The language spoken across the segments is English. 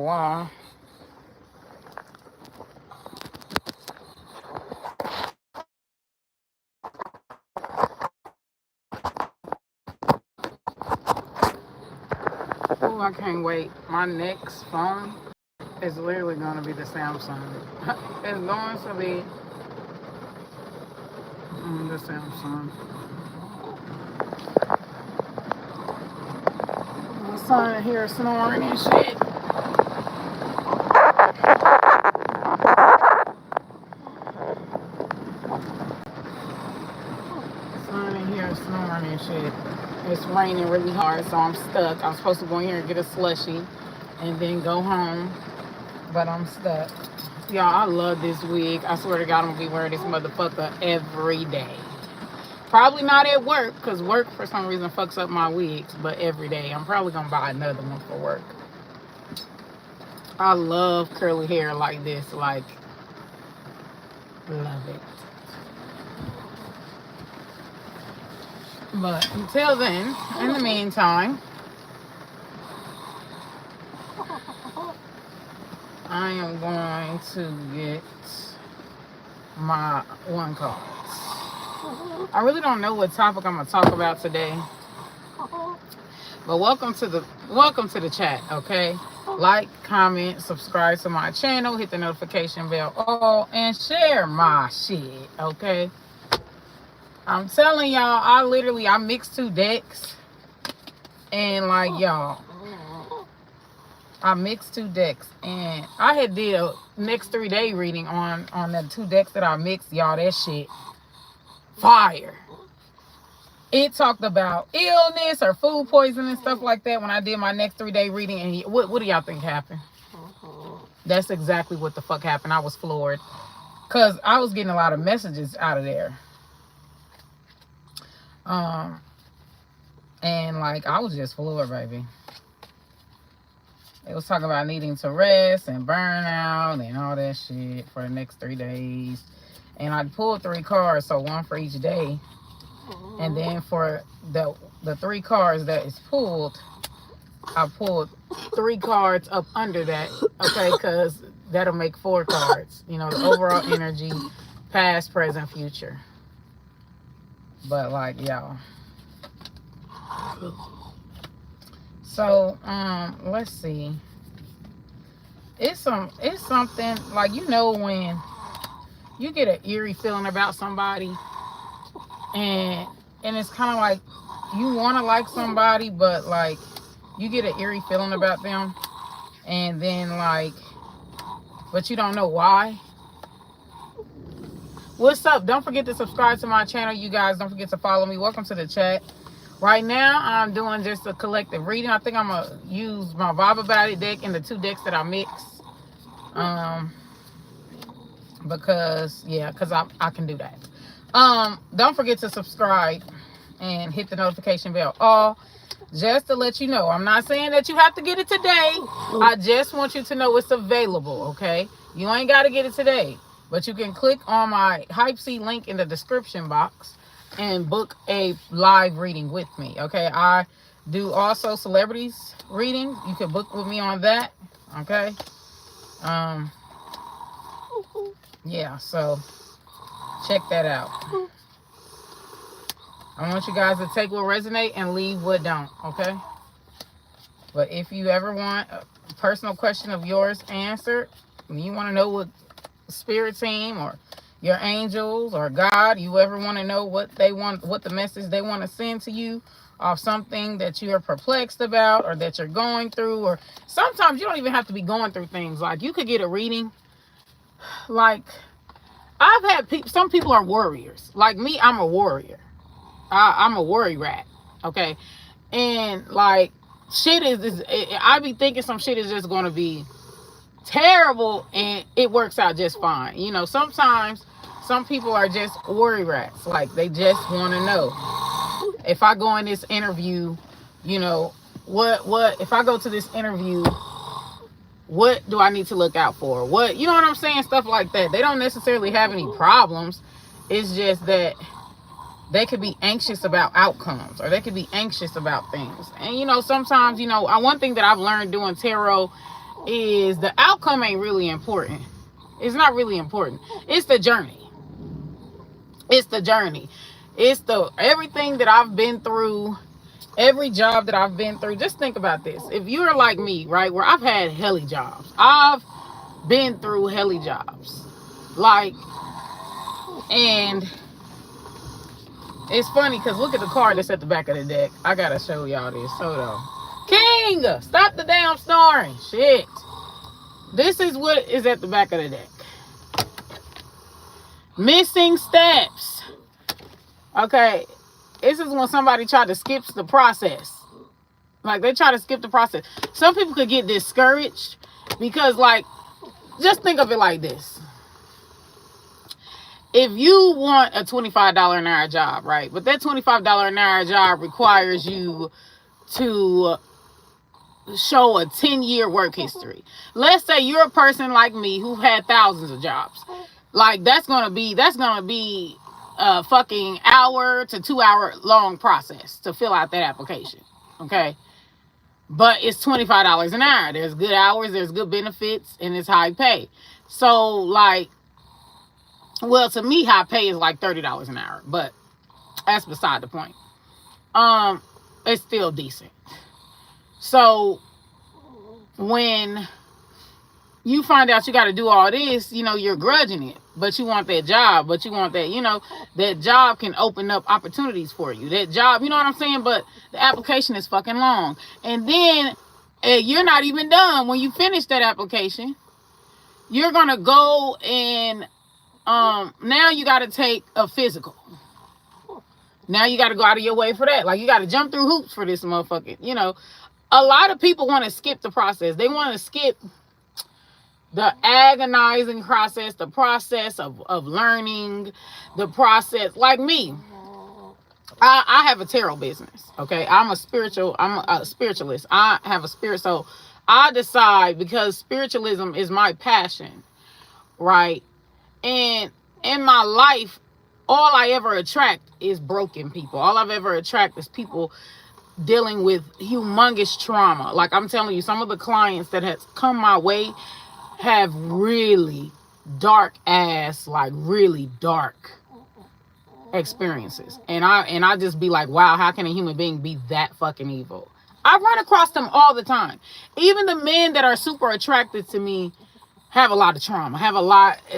while. Oh, I can't wait. My next phone is literally going to be the Samsung. It's going to be the Samsung. My son here snoring and shit. Son in here snoring and shit. It's raining really hard, so I'm stuck. I'm supposed to go in here and get a slushie and then go home, but I'm stuck. Y'all, I love this wig. I swear to God, I'm gonna be wearing this motherfucker every day. Probably not at work, because work for some reason fucks up my wigs, but every day. I'm probably gonna buy another one for work. I love curly hair like this. Like, love it. But until then, in the meantime, I am going to get my one cards. I really don't know what topic I'm gonna talk about today, but welcome to the chat. Okay, like, comment, subscribe to my channel, hit the notification bell all, and share my shit. Okay, I'm telling y'all, I mixed 2 decks, and like y'all, I mixed 2 decks, and I had did a next 3-day reading on the 2 decks that I mixed. Y'all, that shit fire. It talked about illness or food poisoning and stuff like that when I did my next 3-day reading. And what do y'all think happened? That's exactly what the fuck happened. I was floored, because I was getting a lot of messages out of there. And like, I was just floored, baby. It was talking about needing to rest and burn out and all that shit for the next 3 days. And I pulled 3 cards, so 1 for each day. And then for the 3 cards that is pulled, I pulled 3 cards up under that, okay? Because that'll make 4 cards. You know, the overall energy, past, present, future. But like, y'all. So, let's see. It's something like, you know, when you get an eerie feeling about somebody, and it's kind of like you want to like somebody, but like you get an eerie feeling about them, and then like, but you don't know why. What's up? Don't forget to subscribe to my channel, you guys. Don't forget to follow me. Welcome to the chat. Right now, I'm doing just a collective reading. I think I'm going to use my Baba Body deck and the 2 decks that I mixed. Because I can do that. Don't forget to subscribe and hit the notification bell all, just to let you know. I'm not saying that you have to get it today. I just want you to know it's available, okay? You ain't got to get it today, but you can click on my Hype Seat link in the description box and book a live reading with me, okay? I do also celebrities readings. You can book with me on that, okay? Yeah, so check that out. I want you guys to take what resonate and leave what don't, okay? But if you ever want a personal question of yours answered, and you want to know what spirit team or your angels or God, you ever want to know what they want, what the message they want to send to you of something that you are perplexed about or that you're going through, or sometimes you don't even have to be going through things. Like, you could get a reading. Like, I've had people, some people are warriors. Like me, I'm a warrior. I'm a worry rat, okay? And like, shit I be thinking some shit is just gonna be terrible, and it works out just fine. You know, sometimes some people are just worry rats. Like, they just want to know, if I go in this interview, you know, what if I go to this interview, what do I need to look out for? What, you know what I'm saying? Stuff like that. They don't necessarily have any problems. It's just that they could be anxious about outcomes, or they could be anxious about things. And, you know, sometimes, you know, one thing that I've learned doing tarot is the outcome ain't really important. It's not really important. It's the journey. It's the journey. It's the everything that I've been through, every job that I've been through. Just think about this. If you're like me, right, where I've had helly jobs. I've been through helly jobs. Like, and it's funny because look at the card that's at the back of the deck. I gotta show y'all this. Hold on. King, stop the damn snoring. Shit. This is what is at the back of the deck. Missing steps. Okay. This is when somebody tried to skip the process. Like, they try to skip the process. Some people could get discouraged because, like, just think of it like this. If you want a $25 an hour job, right? But that $25 an hour job requires you to show a 10-year work history. Let's say you're a person like me who had thousands of jobs. Like, that's gonna be a fucking hour to 2 hour long process to fill out that application. Okay. But it's $25 an hour. There's good hours, there's good benefits, and it's high pay. So, like, well, to me, high pay is like $30 an hour, but that's beside the point. It's still decent. So when you find out you got to do all this, you know, you're grudging it, but you want that job, but you want that, you know, that job can open up opportunities for you. That job, you know what I'm saying? But the application is fucking long. And then you're not even done. When you finish that application, you're going to go and now you got to take a physical. Now you got to go out of your way for that. Like, you got to jump through hoops for this motherfucker. You know, a lot of people want to skip the process. They want to skip the agonizing process, the process of learning, the process. Like me, I have a tarot business. Okay, I'm a spiritualist. I have a spirit. So I decide, because spiritualism is my passion, right? And in my life, all I ever attract is broken people. All I've ever attracted is people dealing with humongous trauma. Like, I'm telling you, some of the clients that has come my way have really dark experiences. And I just be like, wow, how can a human being be that fucking evil? I run across them all the time. Even the men that are super attracted to me have a lot of trauma,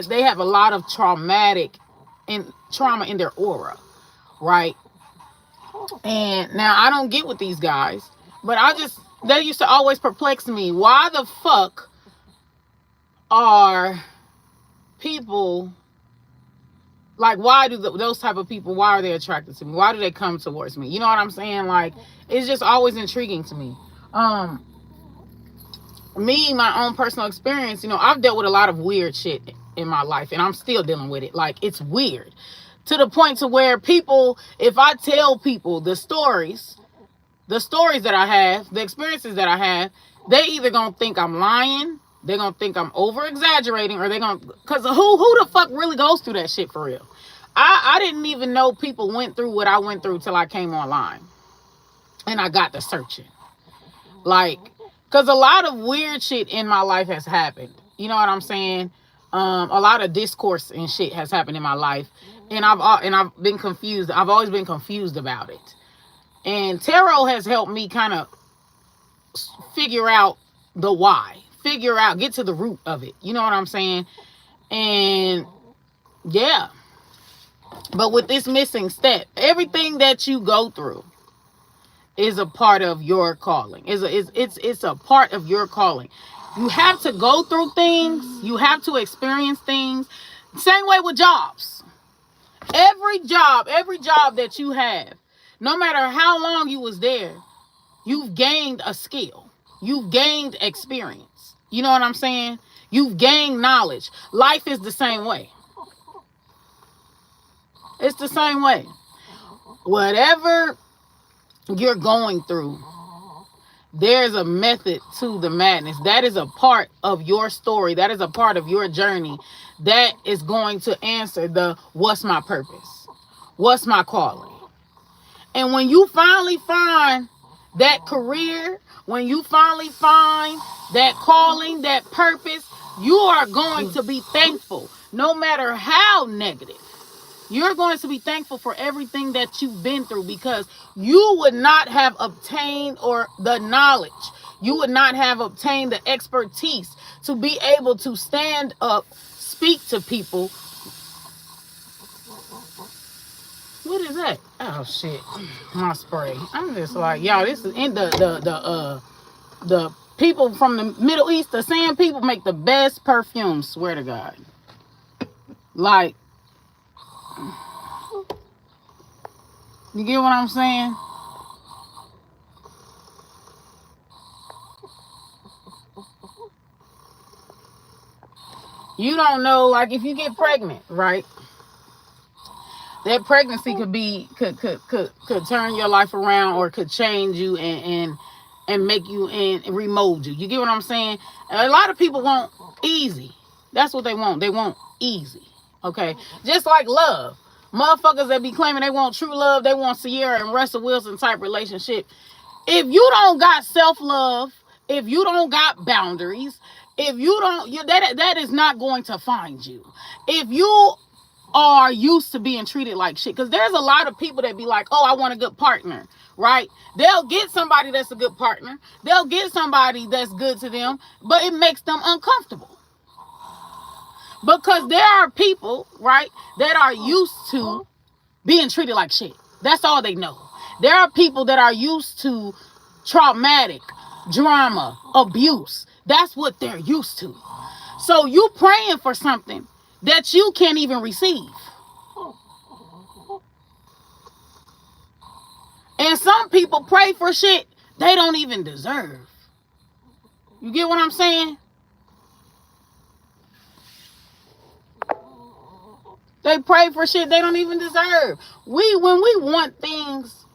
they have a lot of trauma in their aura, right? And now I don't get with these guys, but they used to always perplex me. Why the fuck are people, like, why do those type of people, why are they attracted to me? Why do they come towards me? You know what I'm saying? Like, it's just always intriguing to me. My own personal experience, you know, I've dealt with a lot of weird shit in my life, and I'm still dealing with it. Like, it's weird to the point to where people, if I tell people the stories that I have, the experiences that I have, they either gonna think I'm lying, they're gonna think I'm over exaggerating, or because who the fuck really goes through that shit for real? I didn't even know people went through what I went through till I came online and I got to searching. Like, because a lot of weird shit in my life has happened. You know what I'm saying? A lot of discourse and shit has happened in my life. And I've been confused. I've always been confused about it. And tarot has helped me kind of figure out the why. Get to the root of it. You know what I'm saying? And yeah. But with this missing step, everything that you go through is a part of your calling. It's a part of your calling. You have to go through things. You have to experience things. Same way with jobs. Every job that you have, no matter how long you was there, you've gained a skill. You've gained experience. You know what I'm saying? You've gained knowledge. Life is the same way. It's the same way. Whatever you're going through, there's a method to the madness. That is a part of your story. That is a part of your journey. That is going to answer what's my purpose? What's my calling? And when you finally find that career When you finally find that calling, that purpose, you are going to be thankful, no matter how negative. You're going to be thankful for everything that you've been through, because you would not have obtained or the knowledge. You would not have obtained the expertise to be able to stand up, speak to people. What is that? Oh shit, my spray. I'm just like, y'all, this is in the people from the Middle East, the sand people make the best perfume, swear to God. Like, you get what I'm saying? You don't know, like, if you get pregnant, right? That pregnancy could turn your life around, or could change you and make you and remold you. You get what I'm saying? A lot of people want easy. That's what they want. They want easy. Okay? Just like love. Motherfuckers that be claiming they want true love, they want Sierra and Russell Wilson type relationship. If you don't got self-love, if you don't got boundaries, if you don't, that is not going to find you. If you are used to being treated like shit, because there's a lot of people that be like, oh, I want a good partner, right? They'll get somebody that's a good partner. They'll get somebody that's good to them, but it makes them uncomfortable. Because there are people, right, that are used to being treated like shit. That's all they know. There are people that are used to traumatic, drama, abuse. That's what they're used to. So you praying for something that you can't even receive. And some people pray for shit they don't even deserve. You get what I'm saying? They pray for shit they don't even deserve. When we want things,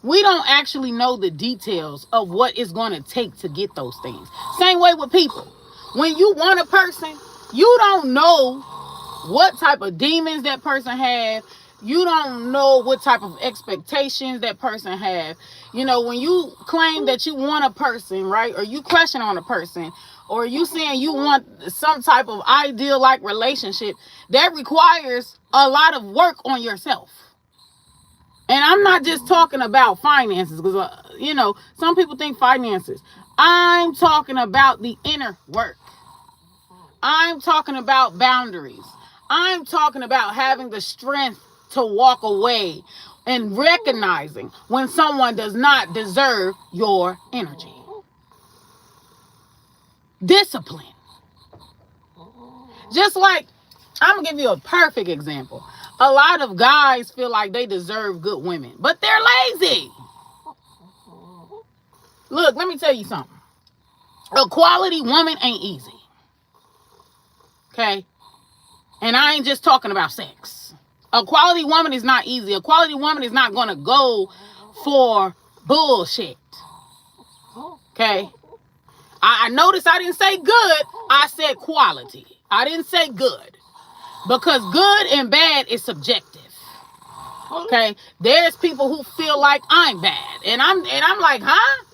we don't actually know the details of what it's going to take to get those things. Same way with people. When you want a person, you don't know what type of demons that person has. You don't know what type of expectations that person has. You know, when you claim that you want a person, right? Or you question on a person, or you saying you want some type of ideal like relationship, that requires a lot of work on yourself. And I'm not just talking about finances, because, you know, some people think finances. I'm talking about the inner work. I'm talking about boundaries. I'm talking about having the strength to walk away and recognizing when someone does not deserve your energy. Discipline. Just like, I'm going to give you a perfect example. A lot of guys feel like they deserve good women, but they're lazy. Look, let me tell you something. A quality woman ain't easy. Okay? And I ain't just talking about sex. A quality woman is not easy. A quality woman is not going to go for bullshit. Okay? I noticed I didn't say good. I said quality. I didn't say good. Because good and bad is subjective. Okay? There's people who feel like I'm bad. And I'm like, huh?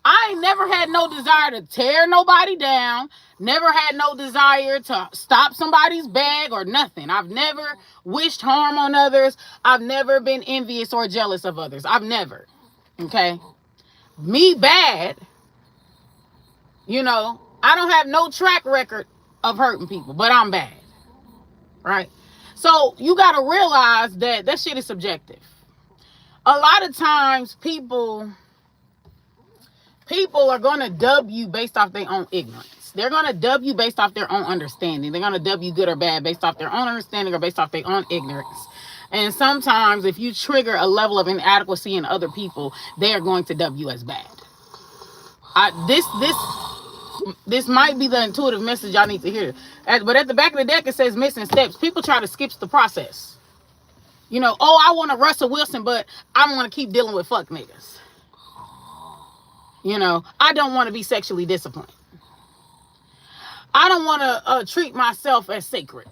I ain't never had no desire to tear nobody down. Never had no desire to stop somebody's bag or nothing. I've never wished harm on others. I've never been envious or jealous of others. I've never. Okay? Me bad, you know, I don't have no track record of hurting people, but I'm bad. Right? So you got to realize that shit is subjective. A lot of times people are going to dub you based off their own ignorance. They're going to dub you based off their own understanding. They're going to dub you good or bad based off their own understanding or based off their own ignorance. And sometimes if you trigger a level of inadequacy in other people, they are going to dub you as bad. This might be the intuitive message y'all need to hear. But at the back of the deck, it says missing steps. People try to skip the process. You know, oh, I want a Russell Wilson, but I want to keep dealing with fuck niggas. You know, I don't want to be sexually disciplined. I don't want to treat myself as sacred.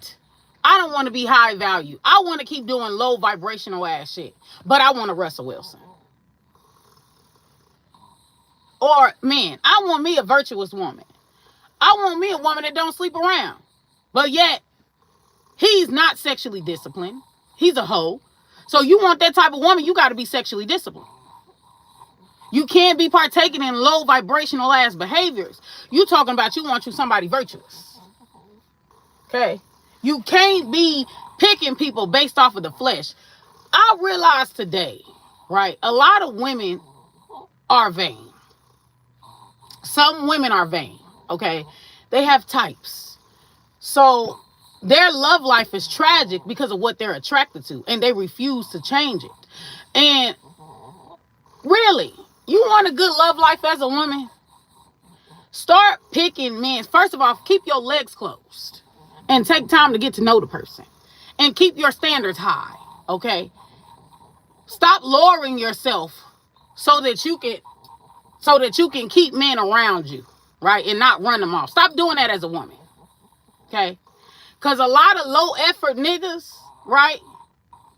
I don't want to be high value. I want to keep doing low vibrational ass shit. But I want a Russell Wilson. Or, man, I want me a virtuous woman. I want me a woman that don't sleep around. But yet, he's not sexually disciplined. He's a hoe. So you want that type of woman, you got to be sexually disciplined. You can't be partaking in low vibrational ass behaviors. You talking about you want you somebody virtuous. Okay? You can't be picking people based off of the flesh. I realize today, right, a lot of women are vain. Some women are vain, okay? They have types. So their love life is tragic because of what they're attracted to, and they refuse to change it. And really, you want a good love life as a woman? Start picking men. First of all, keep your legs closed and take time to get to know the person. And keep your standards high, okay? Stop lowering yourself so that you can keep men around you, right? And not run them off. Stop doing that as a woman, okay? Because a lot of low effort niggas, right,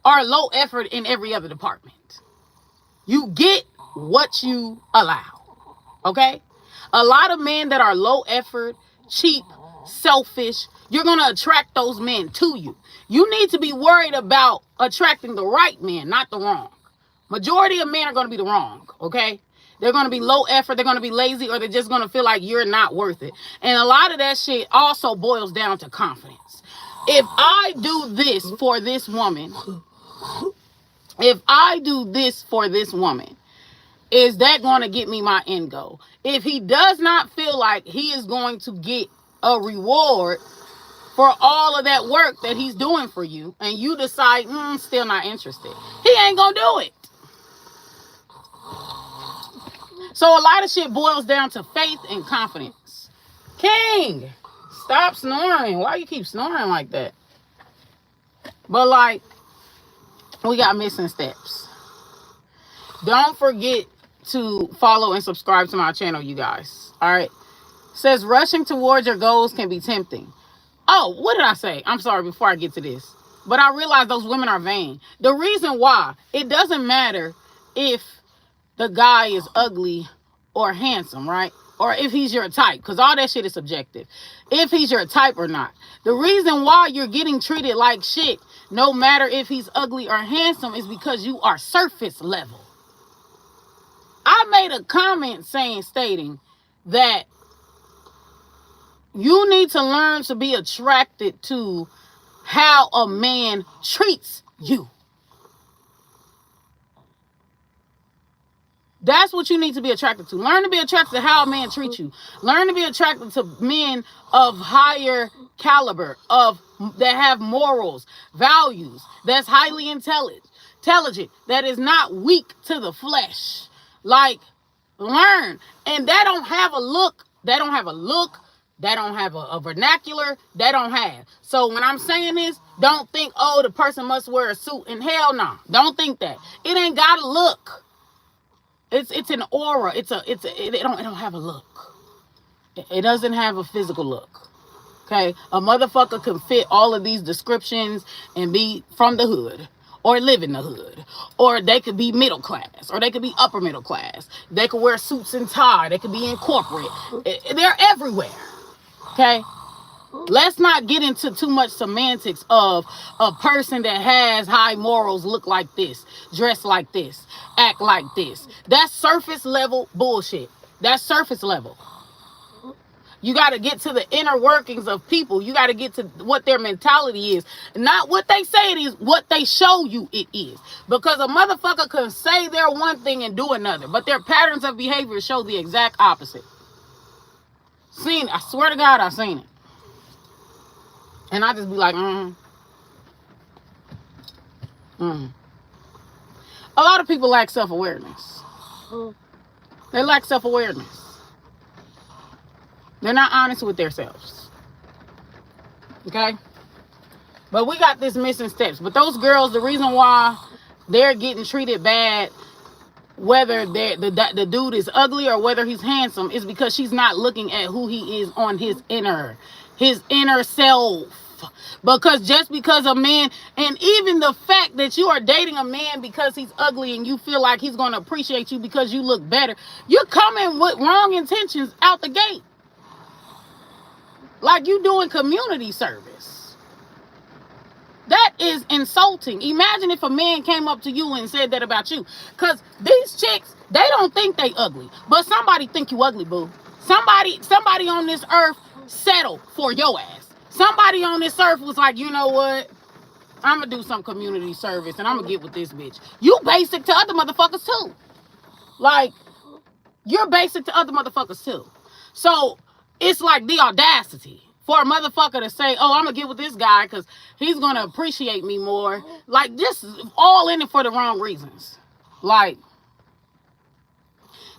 are low effort in every other department. You get what you allow, okay? A lot of men that are low effort, cheap, selfish, you're going to attract those men to you. You need to be worried about attracting the right men, not the wrong. Majority of men are going to be the wrong, okay? They're going to be low effort, they're going to be lazy, or they're just going to feel like you're not worth it. And a lot of that shit also boils down to confidence. If I do this for this woman, is that going to get me my end goal? If he does not feel like he is going to get a reward for all of that work that he's doing for you, and you decide, still not interested, he ain't going to do it. So a lot of shit boils down to faith and confidence. King, stop snoring. Why you keep snoring like that? But like, we got missing steps. Don't forget to follow and subscribe to my channel, you guys. All right. Says rushing towards your goals can be tempting. Oh, what did I say? I'm sorry before I get to this. But I realize those women are vain. The reason why, it doesn't matter if the guy is ugly or handsome, right? Or if he's your type, because all that shit is subjective. If he's your type or not. The reason why you're getting treated like shit, no matter if he's ugly or handsome, is because you are surface level. I made a comment stating that you need to learn to be attracted to how a man treats you. That's what you need to be attracted to. Learn to be attracted to how a man treats you. Learn to be attracted to men of higher caliber, that have morals, values, that's highly intelligent, that is not weak to the flesh. Like, learn. And they don't have a look. They don't have a vernacular. They don't have. So when I'm saying this, don't think, oh, the person must wear a suit. And hell no. Don't think that. It ain't got a look. It's an aura. It don't have a look. It doesn't have a physical look. Okay? A motherfucker can fit all of these descriptions and be from the hood, or live in the hood, or they could be middle class, or they could be upper middle class. They could wear suits and tie. They could be in corporate. They're everywhere. Okay? Let's not get into too much semantics of a person that has high morals look like this, dress like this, act like this. That's surface level bullshit. That's surface level. You got to get to the inner workings of people. You got to get to what their mentality is. Not what they say it is, what they show you it is. Because a motherfucker can say they're one thing and do another, but their patterns of behavior show the exact opposite. Seen it. I swear to God, I've seen it. And I just be like, A lot of people lack self-awareness. They lack self-awareness. They're not honest with themselves. Okay? But we got this missing steps. But those girls, the reason why they're getting treated bad, whether the dude is ugly or whether he's handsome, is because she's not looking at who he is on his inner self. Because just because a man, and even the fact that you are dating a man because he's ugly and you feel like he's going to appreciate you because you look better, you're coming with wrong intentions out the gate. Like you doing community service. That is insulting. Imagine if a man came up to you and said that about you. Because these chicks, they don't think they ugly. But somebody think you ugly, boo. Somebody on this earth settled for your ass. Somebody on this earth was like, you know what? I'm going to do some community service and I'm going to get with this bitch. You basic to other motherfuckers too. Like, you're basic to other motherfuckers too. So, it's like the audacity for a motherfucker to say, oh, I'm going to get with this guy because he's going to appreciate me more. Like, just all in it for the wrong reasons. Like,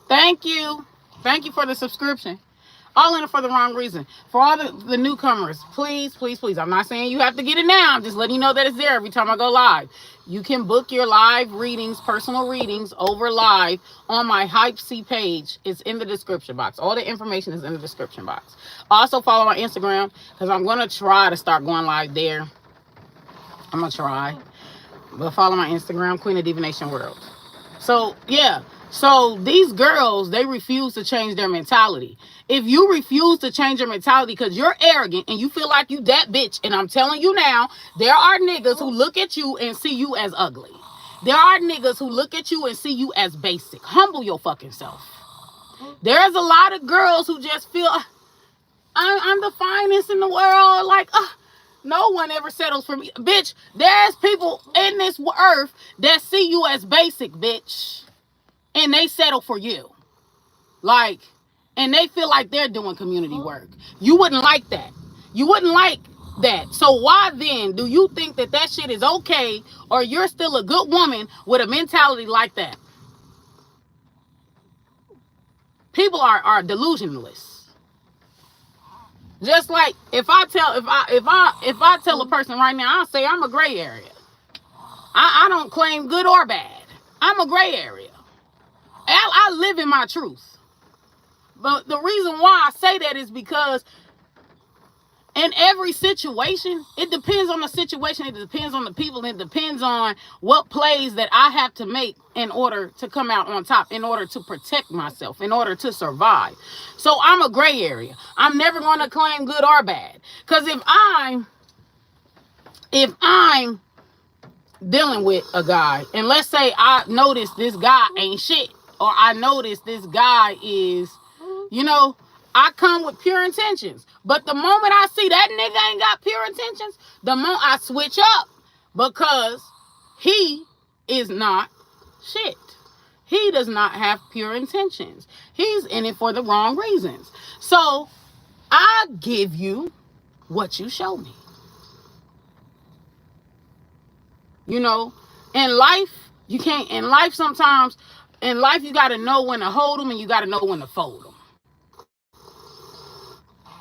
thank you. Thank you for the subscription. All in it for the wrong reason. For all the newcomers, please, please, please. I'm not saying you have to get it now. I'm just letting you know that it's there every time I go live. You can book your live readings, personal readings over live on my Hype C page. It's in the description box. All the information is in the description box. Also follow my Instagram because I'm going to try to start going live there. I'm going to try. But follow my Instagram, Queen of Divination World. So, yeah. So these girls, they refuse to change their mentality. If you refuse to change your mentality because you're arrogant and you feel like you that bitch, and I'm telling you now, there are niggas who look at you and see you as ugly. There are niggas who look at you and see you as basic. Humble your fucking self. There's a lot of girls who just feel, I'm the finest in the world. Like, no one ever settles for me. Bitch, there's people in this earth that see you as basic, bitch. And they settle for you. Like, and they feel like they're doing community work. You wouldn't like that. You wouldn't like that. So why then do you think that that shit is okay, or you're still a good woman with a mentality like that? People are delusionalists. Just like if I tell a person right now, I'll say I'm a gray area. I don't claim good or bad. I'm a gray area. I live in my truth. But the reason why I say that is because in every situation, it depends on the situation, it depends on the people, it depends on what plays that I have to make in order to come out on top, in order to protect myself, in order to survive. So I'm a gray area. I'm never going to claim good or bad. Because if I'm dealing with a guy, and let's say I notice this guy ain't shit, or I notice this guy is, I come with pure intentions. But the moment I see that nigga ain't got pure intentions, the moment I switch up, because he is not shit. He does not have pure intentions. He's in it for the wrong reasons. So I give you what you show me. In life, you can't, sometimes, in life, you got to know when to hold them and you got to know when to fold them.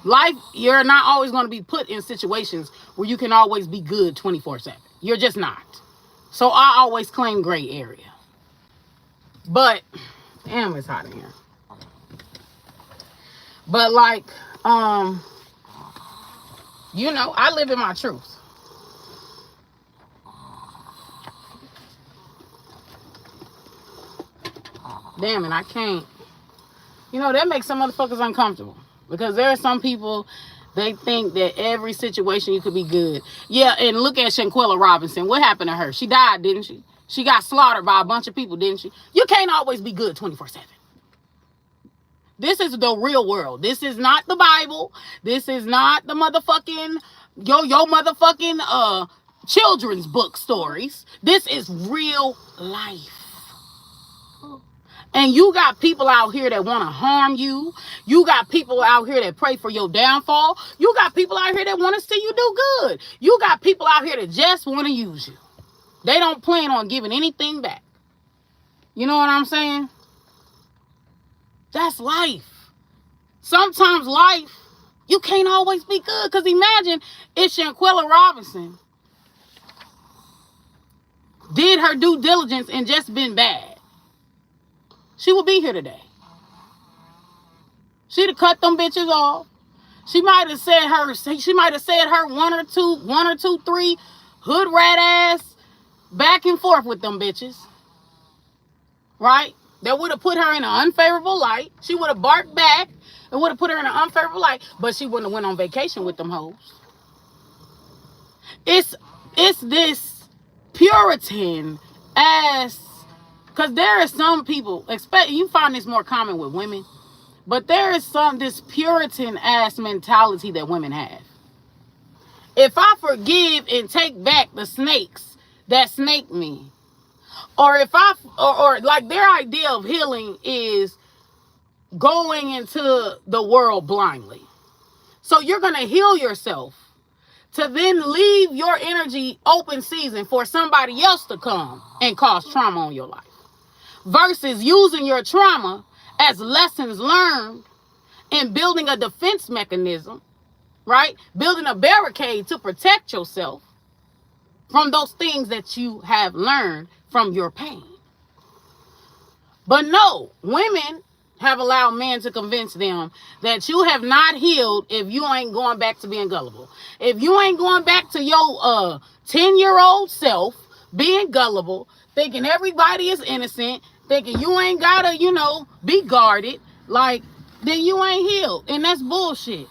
Life, you're not always going to be put in situations where you can always be good 24/7. You're just not. So I always claim gray area. But, damn, it's hot in here. But like, I live in my truth. Damn it, I can't. That makes some motherfuckers uncomfortable. Because there are some people, they think that every situation you could be good. Yeah, and look at Shanquella Robinson. What happened to her? She died, didn't she? She got slaughtered by a bunch of people, didn't she? You can't always be good 24/7. This is the real world. This is not the Bible. This is not the motherfucking, your motherfucking children's book stories. This is real life. And you got people out here that want to harm you. You got people out here that pray for your downfall. You got people out here that want to see you do good. You got people out here that just want to use you. They don't plan on giving anything back. You know what I'm saying? That's life. Sometimes life, you can't always be good. Because imagine if Shanquella Robinson did her due diligence and just been bad. She would be here today. She'd have cut them bitches off. She might have said her one or two, three hood rat ass back and forth with them bitches. Right? That would have put her in an unfavorable light. She would have barked back. It would have put her in an unfavorable light, but she wouldn't have went on vacation with them hoes. It's this Puritan ass, because there are some people, you find this more common with women, but there is this Puritan ass mentality that women have. If I forgive and take back the snakes that snaked me, or if or like their idea of healing is going into the world blindly. So you're going to heal yourself to then leave your energy open season for somebody else to come and cause trauma on your life. Versus using your trauma as lessons learned and building a defense mechanism, right? Building a barricade to protect yourself from those things that you have learned from your pain. But no, women have allowed men to convince them that you have not healed if you ain't going back to being gullible. If you ain't going back to your 10-year-old self being gullible, thinking everybody is innocent, thinking you ain't gotta, be guarded, like, then you ain't healed. And that's bullshit.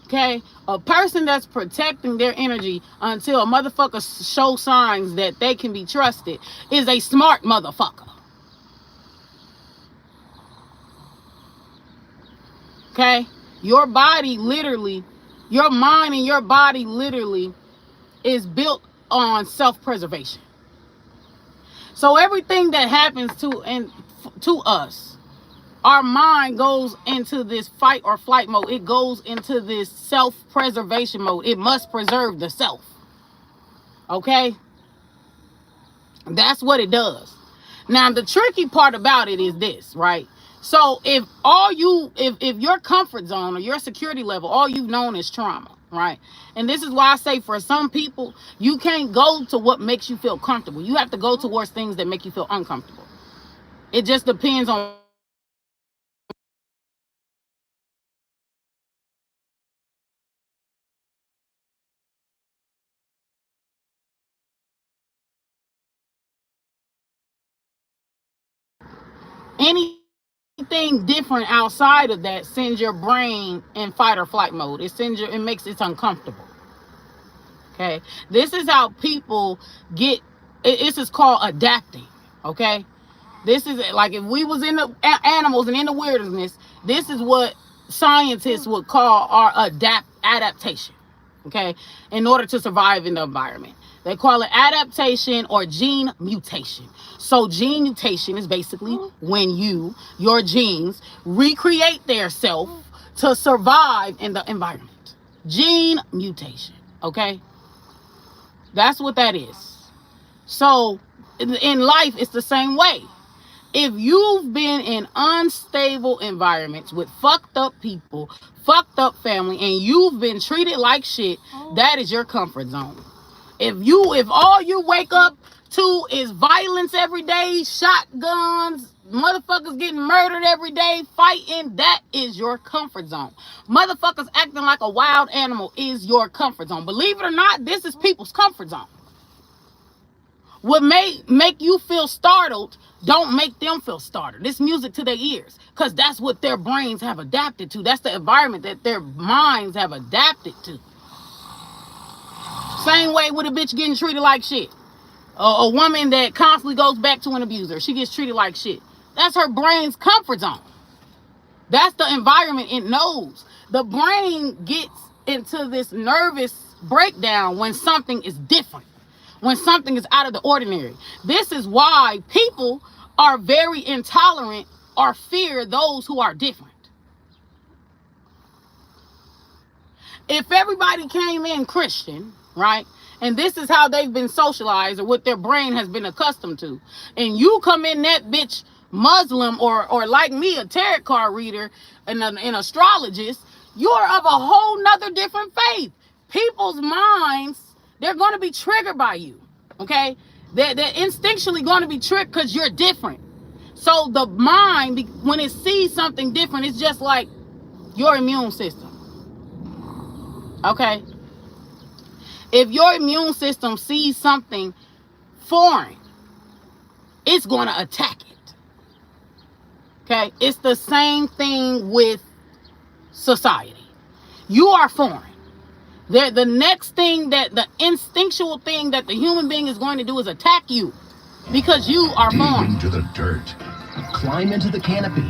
Okay? A person that's protecting their energy until a motherfucker shows signs that they can be trusted is a smart motherfucker. Okay? Your body literally, your mind and your body literally is built on self-preservation. So everything that happens to us, our mind goes into this fight or flight mode. It goes into this self-preservation mode. It must preserve the self. Okay? That's what it does. Now, the tricky part about it is this, right? So if your comfort zone or your security level, all you've known is trauma, right? And this is why I say for some people, you can't go to what makes you feel comfortable. You have to go towards things that make you feel uncomfortable. It just depends on anything different outside of that sends your brain in fight or flight mode. It makes it uncomfortable. Okay, this is how people get. This is called adapting. Okay, this is like if we was in the animals and in the wilderness. This is what scientists would call our adaptation. Okay, in order to survive in the environment. They call it adaptation or gene mutation. So gene mutation is basically when your genes recreate their self to survive in the environment. Gene mutation, okay? That's what that is. So in life, it's the same way. If you've been in unstable environments with fucked up people, fucked up family, and you've been treated like shit, that is your comfort zone. If all you wake up to is violence every day, shotguns, motherfuckers getting murdered every day, fighting, that is your comfort zone. Motherfuckers acting like a wild animal is your comfort zone. Believe it or not, this is people's comfort zone. What may make you feel startled, don't make them feel startled. It's music to their ears, because that's what their brains have adapted to. That's the environment that their minds have adapted to. Same way with a bitch getting treated like shit. A woman that constantly goes back to an abuser, she gets treated like shit. That's her brain's comfort zone. That's the environment it knows. The brain gets into this nervous breakdown when something is different, when something is out of the ordinary. This is why people are very intolerant or fear those who are different. If everybody came in Christian, right, and this is how they've been socialized or what their brain has been accustomed to, and you come in that bitch Muslim or like me, a tarot card reader and an astrologist, you're of a whole nother different faith. People's minds, they're going to be triggered by you, okay? They're instinctually going to be triggered because you're different. So the mind, when it sees something different, it's just like, Your immune system. Okay? If your immune system sees something foreign, it's going to attack it. Okay? It's the same thing with society. You are foreign. The next thing, that the instinctual thing that the human being is going to do is attack you because you are foreign. Into the dirt. Climb into the canopy.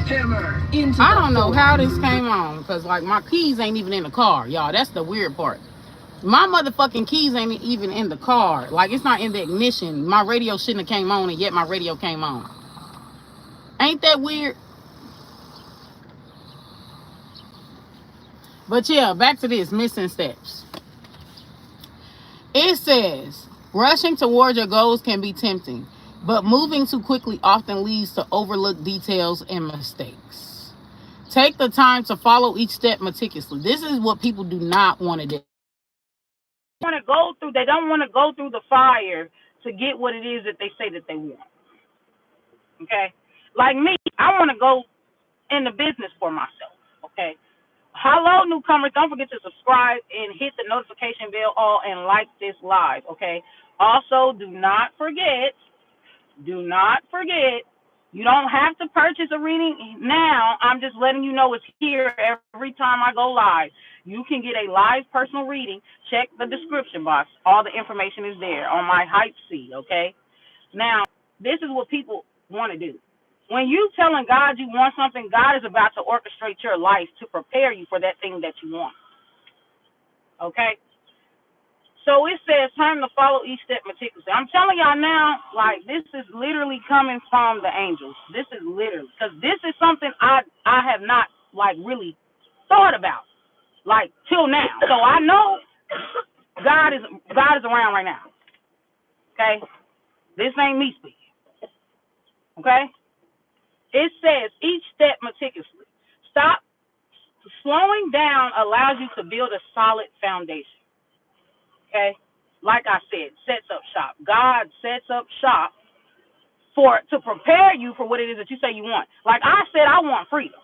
Hammer into I don't know how this came on because, like, my keys ain't even in the car, y'all. That's the weird part. My motherfucking keys ain't even in the car. Like, it's not in the ignition. My radio shouldn't have came on, and yet my radio came on. Ain't that weird? But yeah, back to this missing steps. It says, rushing towards your goals can be tempting, but moving too quickly often leads to overlooked details and mistakes. Take the time to follow each step meticulously. This is what people do not want to do. They don't want to go through the fire to get what it is that they say that they want. Okay? Like me, I want to go in the business for myself. Okay? Hello, newcomers. Don't forget to subscribe and hit the notification bell all and like this live. Okay? Also, do not forget, you don't have to purchase a reading now. I'm just letting you know it's here every time I go live. You can get a live personal reading. Check the description box. All the information is there on my hype seed, okay? Now, this is what people want to do. When you telling God you want something, God is about to orchestrate your life to prepare you for that thing that you want, okay? So it says time to follow each step meticulously. I'm telling y'all now, like, this is literally coming from the angels. This is literally, because this is something I have not, like, really thought about, like, till now. So I know God is around right now. Okay? This ain't me speaking. Okay? It says each step meticulously. Stop. Slowing down allows you to build a solid foundation. Okay? Like I said, sets up shop. God sets up shop to prepare you for what it is that you say you want. Like I said, I want freedom.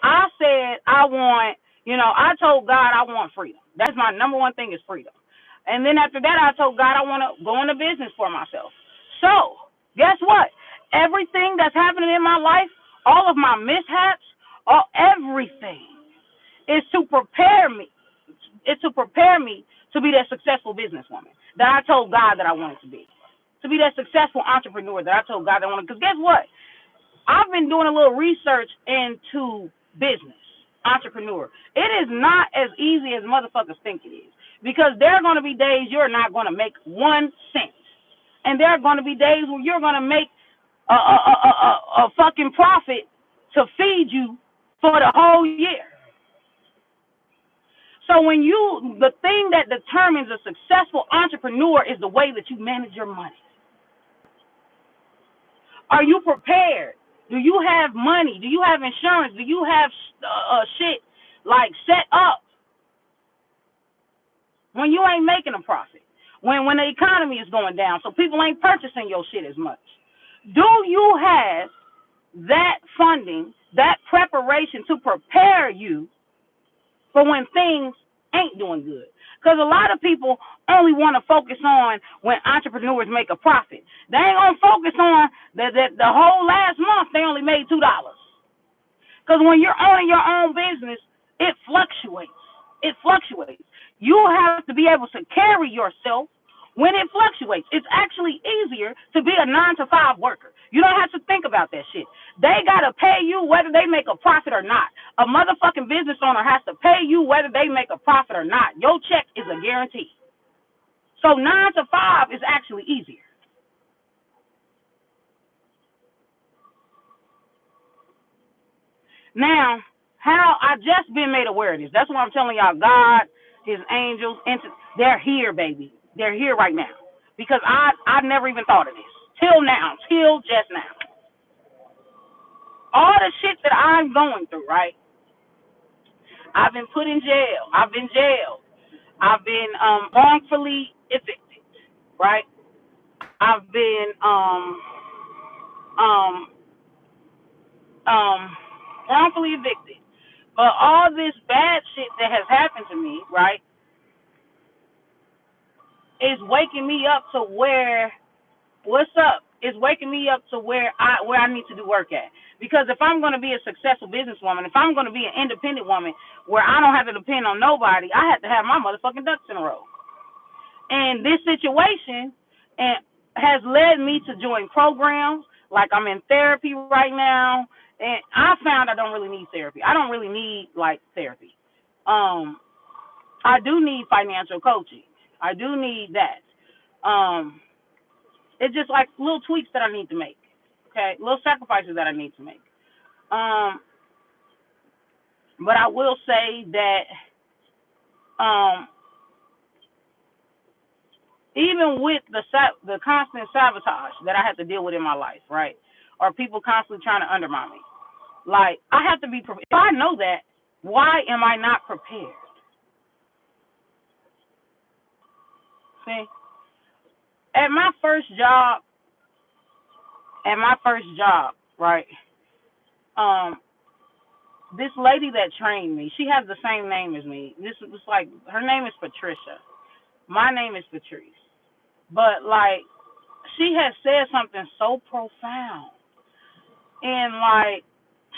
I said I told God I want freedom. That's my number one thing is freedom. And then after that, I told God I want to go into business for myself. So guess what? Everything that's happening in my life, all of my mishaps, everything is to prepare me. It's to prepare me to be that successful businesswoman that I told God that I wanted to be. To be that successful entrepreneur that I told God that I wanted. Because guess what? I've been doing a little research into business, entrepreneur. It is not as easy as motherfuckers think it is. Because there are going to be days you're not going to make 1 cent. And there are going to be days where you're going to make a fucking profit to feed you for the whole year. So the thing that determines a successful entrepreneur is the way that you manage your money. Are you prepared? Do you have money? Do you have insurance? Do you have shit like set up when you ain't making a profit? When the economy is going down, so people ain't purchasing your shit as much. Do you have that funding, that preparation to prepare you for when things ain't doing good? Because a lot of people only want to focus on when entrepreneurs make a profit. They ain't going to focus on the whole last month they only made $2. Because when you're owning your own business, it fluctuates. It fluctuates. You have to be able to carry yourself when it fluctuates. It's actually easier to be a 9-to-5 worker. You don't have to think about that shit. They got to pay you whether they make a profit or not. A motherfucking business owner has to pay you whether they make a profit or not. Your check is a guarantee. So 9 to 5 is actually easier. Now, how I just been made aware of this. That's why I'm telling y'all, God, his angels, they're here, baby. They're here right now. Because I never even thought of this. Till just now. All the shit that I'm going through, right? I've been put in jail. I've been jailed. I've been wrongfully evicted, right? I've been wrongfully evicted. But all this bad shit that has happened to me, right, is waking me up to where, what's up? It's waking me up to where I need to do work at. Because if I'm going to be a successful businesswoman, if I'm going to be an independent woman where I don't have to depend on nobody, I have to have my motherfucking ducks in a row. And this situation has led me to join programs. Like I'm in therapy right now, and I found I don't really need therapy. I don't really need like therapy. I do need financial coaching. I do need that. It's just like little tweaks that I need to make. Okay, little sacrifices that I need to make. But I will say that even with the constant sabotage that I have to deal with in my life, right? Or people constantly trying to undermine me. Like, I have to be prepared. If I know that, why am I not prepared? See? At my first job, right? This lady that trained me, she has the same name as me. This was like, her name is Patricia. My name is Patrice. But like, she had said something so profound. And like,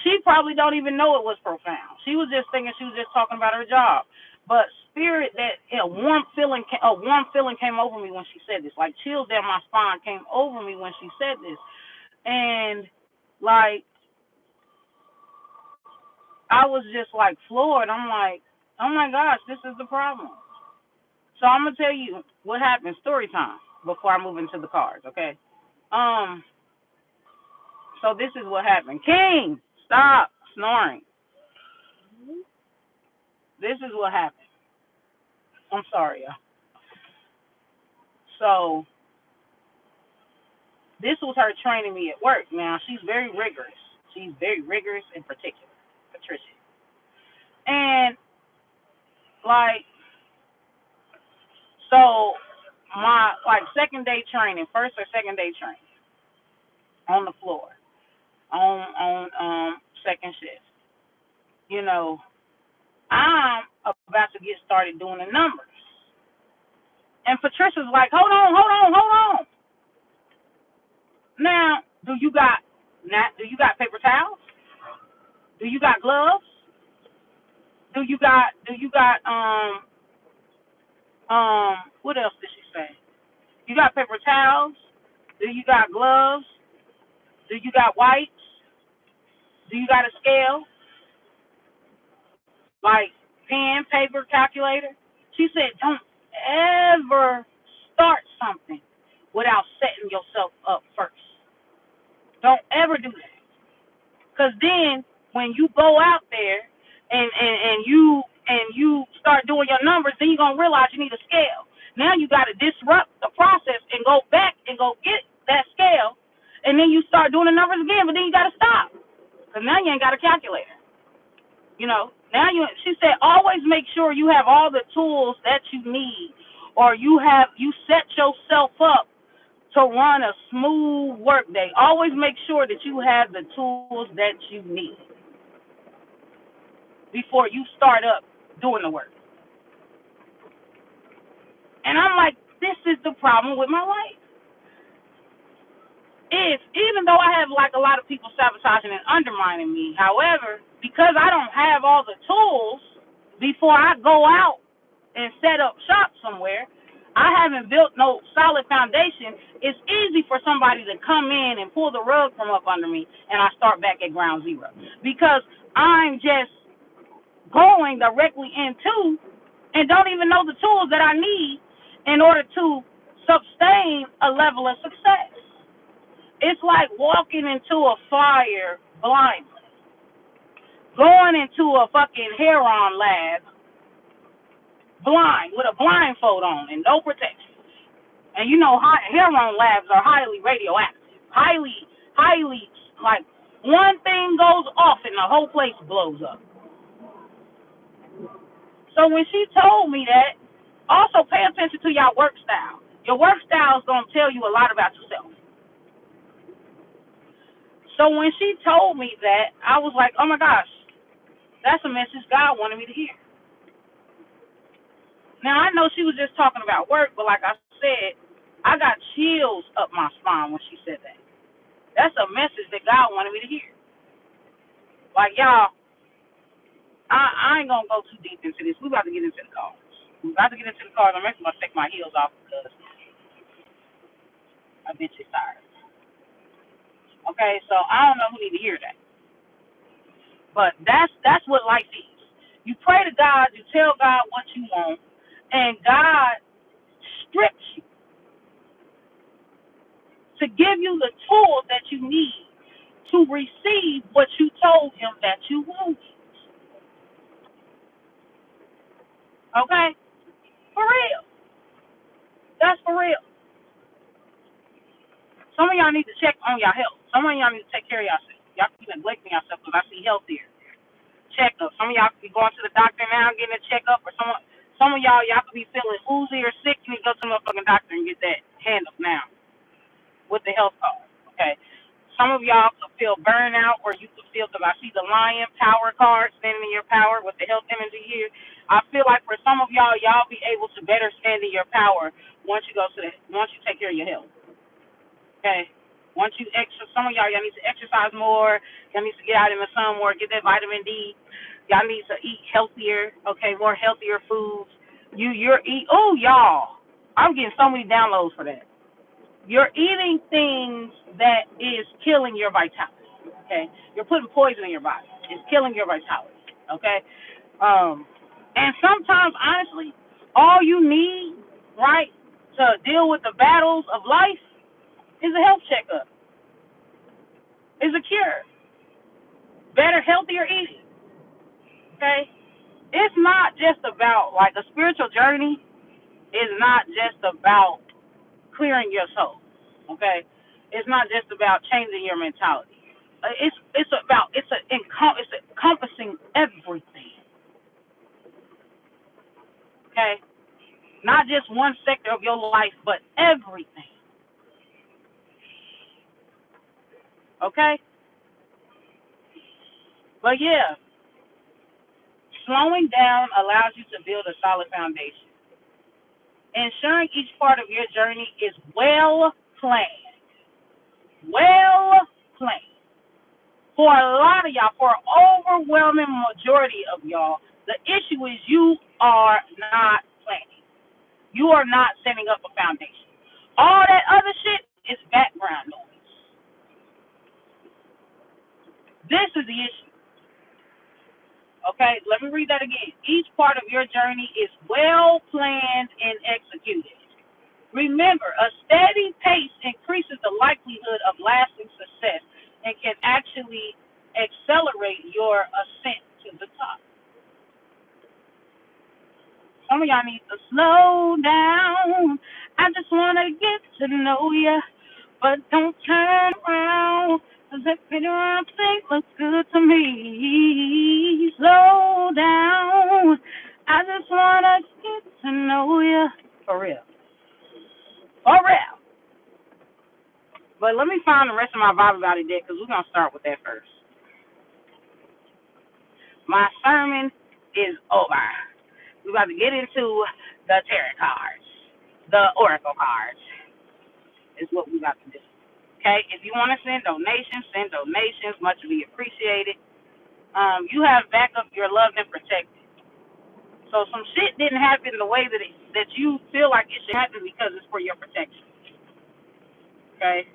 she probably don't even know it was profound. She was just thinking she was just talking about her job. But spirit, that a warm feeling came over me when she said this. Like chills down my spine came over me when she said this. And like, I was just like floored. I'm like, oh my gosh, this is the problem. So I'm gonna tell you what happened. Story time before I move into the cards, okay? So this is what happened. King, stop snoring. This is what happened. I'm sorry, y'all. So this was her training me at work. Now she's very rigorous. She's very rigorous in particular, Patricia. And like, so my like second day training, first or second day training on the floor, on second shift. You know, I'm about to get started doing the numbers. And Patricia's like, hold on. Now, do you got paper towels? Do you got gloves? Do you got what else did she say? You got paper towels? Do you got gloves? Do you got wipes? Do you got a scale? Like pen, paper, calculator? She said, don't ever start something without setting yourself up first. Don't ever do that. Because then when you go out there and you start doing your numbers, then you're gonna realize you need a scale. Now you gotta disrupt the process and go back and go get that scale, and then you start doing the numbers again, but then you gotta stop. Because now you ain't got a calculator. You know, she said always make sure you have all the tools that you need, or you set yourself up to run a smooth work day. Always make sure that you have the tools that you need before you start up doing the work. And I'm like, this is the problem with my life. Even though I have like a lot of people sabotaging and undermining me, however, because I don't have all the tools before I go out and set up shop somewhere, I haven't built no solid foundation. It's easy for somebody to come in and pull the rug from up under me, and I start back at ground zero because I'm just going directly into and don't even know the tools that I need in order to sustain a level of success. It's like walking into a fire blindly, going into a fucking heron lab blind with a blindfold on and no protection. And you know, heron labs are highly radioactive, highly, like one thing goes off and the whole place blows up. So when she told me that, also pay attention to your work style. Your work style is going to tell you a lot about yourself. So when she told me that, I was like, oh my gosh, That's a message God wanted me to hear. Now, I know she was just talking about work, but like I said, I got chills up my spine when she said that. That's a message that God wanted me to hear. Like, y'all, I ain't going to go too deep into this. We about to get into the cards. We about to get into the cards. I'm actually going to take my heels off because I bitch is tired. Okay, so I don't know who need to hear that. But that's what life is. You pray to God, you tell God what you want, and God strips you to give you the tools that you need to receive what you told him that you wanted. Okay? For real. That's for real. Some of y'all need to check on your health. Some of y'all need to take care of yourself. Y'all keep neglecting yourself because I see health here. Checkup. Some of y'all could be going to the doctor now getting a checkup, or some of y'all could be feeling woozy or sick. You need to go to the motherfucking doctor and get that handled now with the health card. Okay. Some of y'all could feel burnout, or you could feel, because I see the lion power card standing in your power with the health energy here. I feel like for some of y'all be able to better stand in your power once you take care of your health. Okay. Once you some of y'all need to exercise more. Y'all need to get out in the sun more, get that vitamin D. Y'all need to eat healthier, okay, more healthier foods. Y'all, I'm getting so many downloads for that. You're eating things that is killing your vitality, okay? You're putting poison in your body. It's killing your vitality, okay? And sometimes, honestly, all you need, right, to deal with the battles of life is a health checkup. Is a cure. Better, healthier eating. Okay? It's not just about, like, a spiritual journey is not just about clearing your soul. Okay? It's not just about changing your mentality. It's encompassing everything. Okay? Not just one sector of your life, but everything. Okay? But yeah, slowing down allows you to build a solid foundation. Ensuring each part of your journey is well planned. Well planned. For a lot of y'all, for an overwhelming majority of y'all, the issue is you are not planning. You are not setting up a foundation. All that other shit is background noise. This is the issue. Okay, let me read that again. Each part of your journey is well planned and executed. Remember, a steady pace increases the likelihood of lasting success and can actually accelerate your ascent to the top. Some of y'all need to slow down. I just want to get to know you, but don't turn around, because that fit around thing looks good to me. Slow down. I just want to get to know you. For real. For real. But let me find the rest of my Bible about it deck, because we're going to start with that first. My sermon is over. We're about to get into the tarot cards, the oracle cards, is what we're about to do. Okay? If you want to send donations, much to be appreciated. You have backup, you're loved and protected. So some shit didn't happen the way that you feel like it should happen because it's for your protection. Okay?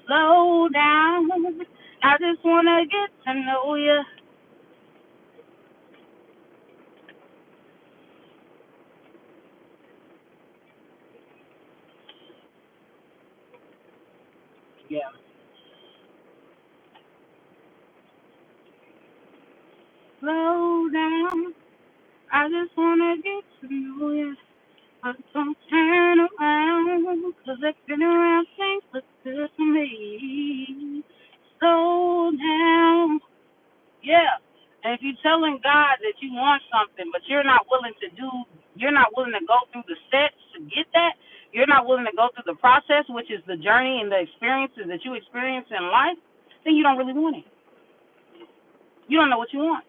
Slow down. I just want to get to know you. Yeah. Slow down. I just want to get to know you. But don't turn around, 'cause that been around things look good to me. Slow down. Yeah. And if you're telling God that you want something, but you're not willing to go through the steps to get that, you're not willing to go through the process, which is the journey and the experiences that you experience in life, then you don't really want it. You don't know what you want.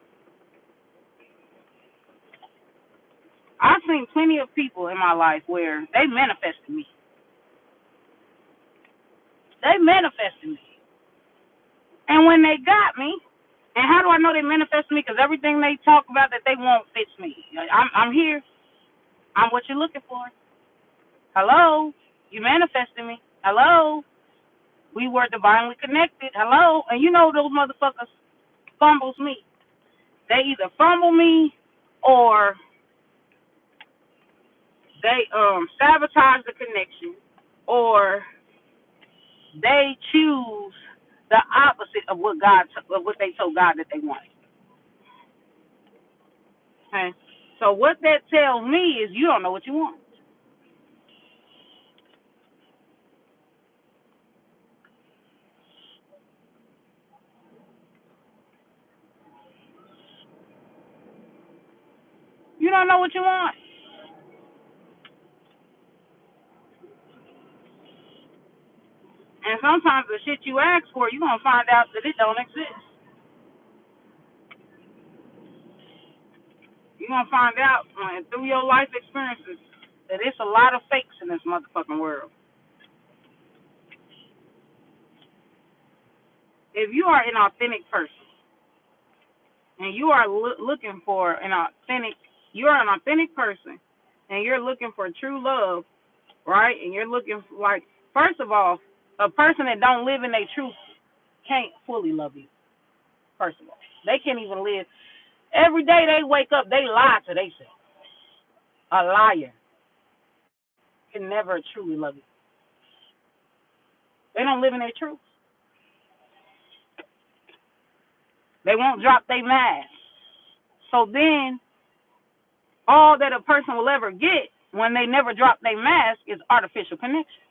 I've seen plenty of people in my life where they manifested me. They manifested me. And when they got me, and how do I know they manifested me? Because everything they talk about that they want fits me. I'm here. I'm what you're looking for. Hello? You manifested me. Hello? We were divinely connected. Hello? And you know those motherfuckers fumbles me. They either fumble me or they sabotage the connection, or they choose the opposite of what they told God that they wanted. Okay? So what that tells me is you don't know what you want. You don't know what you want. And sometimes the shit you ask for, you're going to find out that it don't exist. You're going to find out through your life experiences that it's a lot of fakes in this motherfucking world. If you are an authentic person and you are looking for you're an authentic person and you're looking for true love, right? And you're looking for, like, first of all, a person that don't live in their truth can't fully love you, first of all. They can't even live. Every day they wake up, they lie to themselves. A liar can never truly love you. They don't live in their truth. They won't drop their mask. So then, all that a person will ever get when they never drop their mask is artificial connection.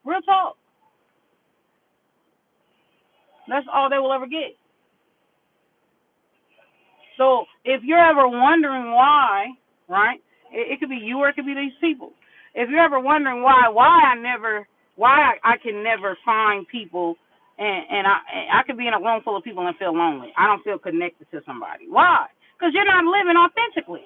Real talk. That's all they will ever get. So if you're ever wondering why, right? It could be you or it could be these people. If you're ever wondering why I can never find people, and I could be in a room full of people and feel lonely. I don't feel connected to somebody. Why? Because you're not living authentically.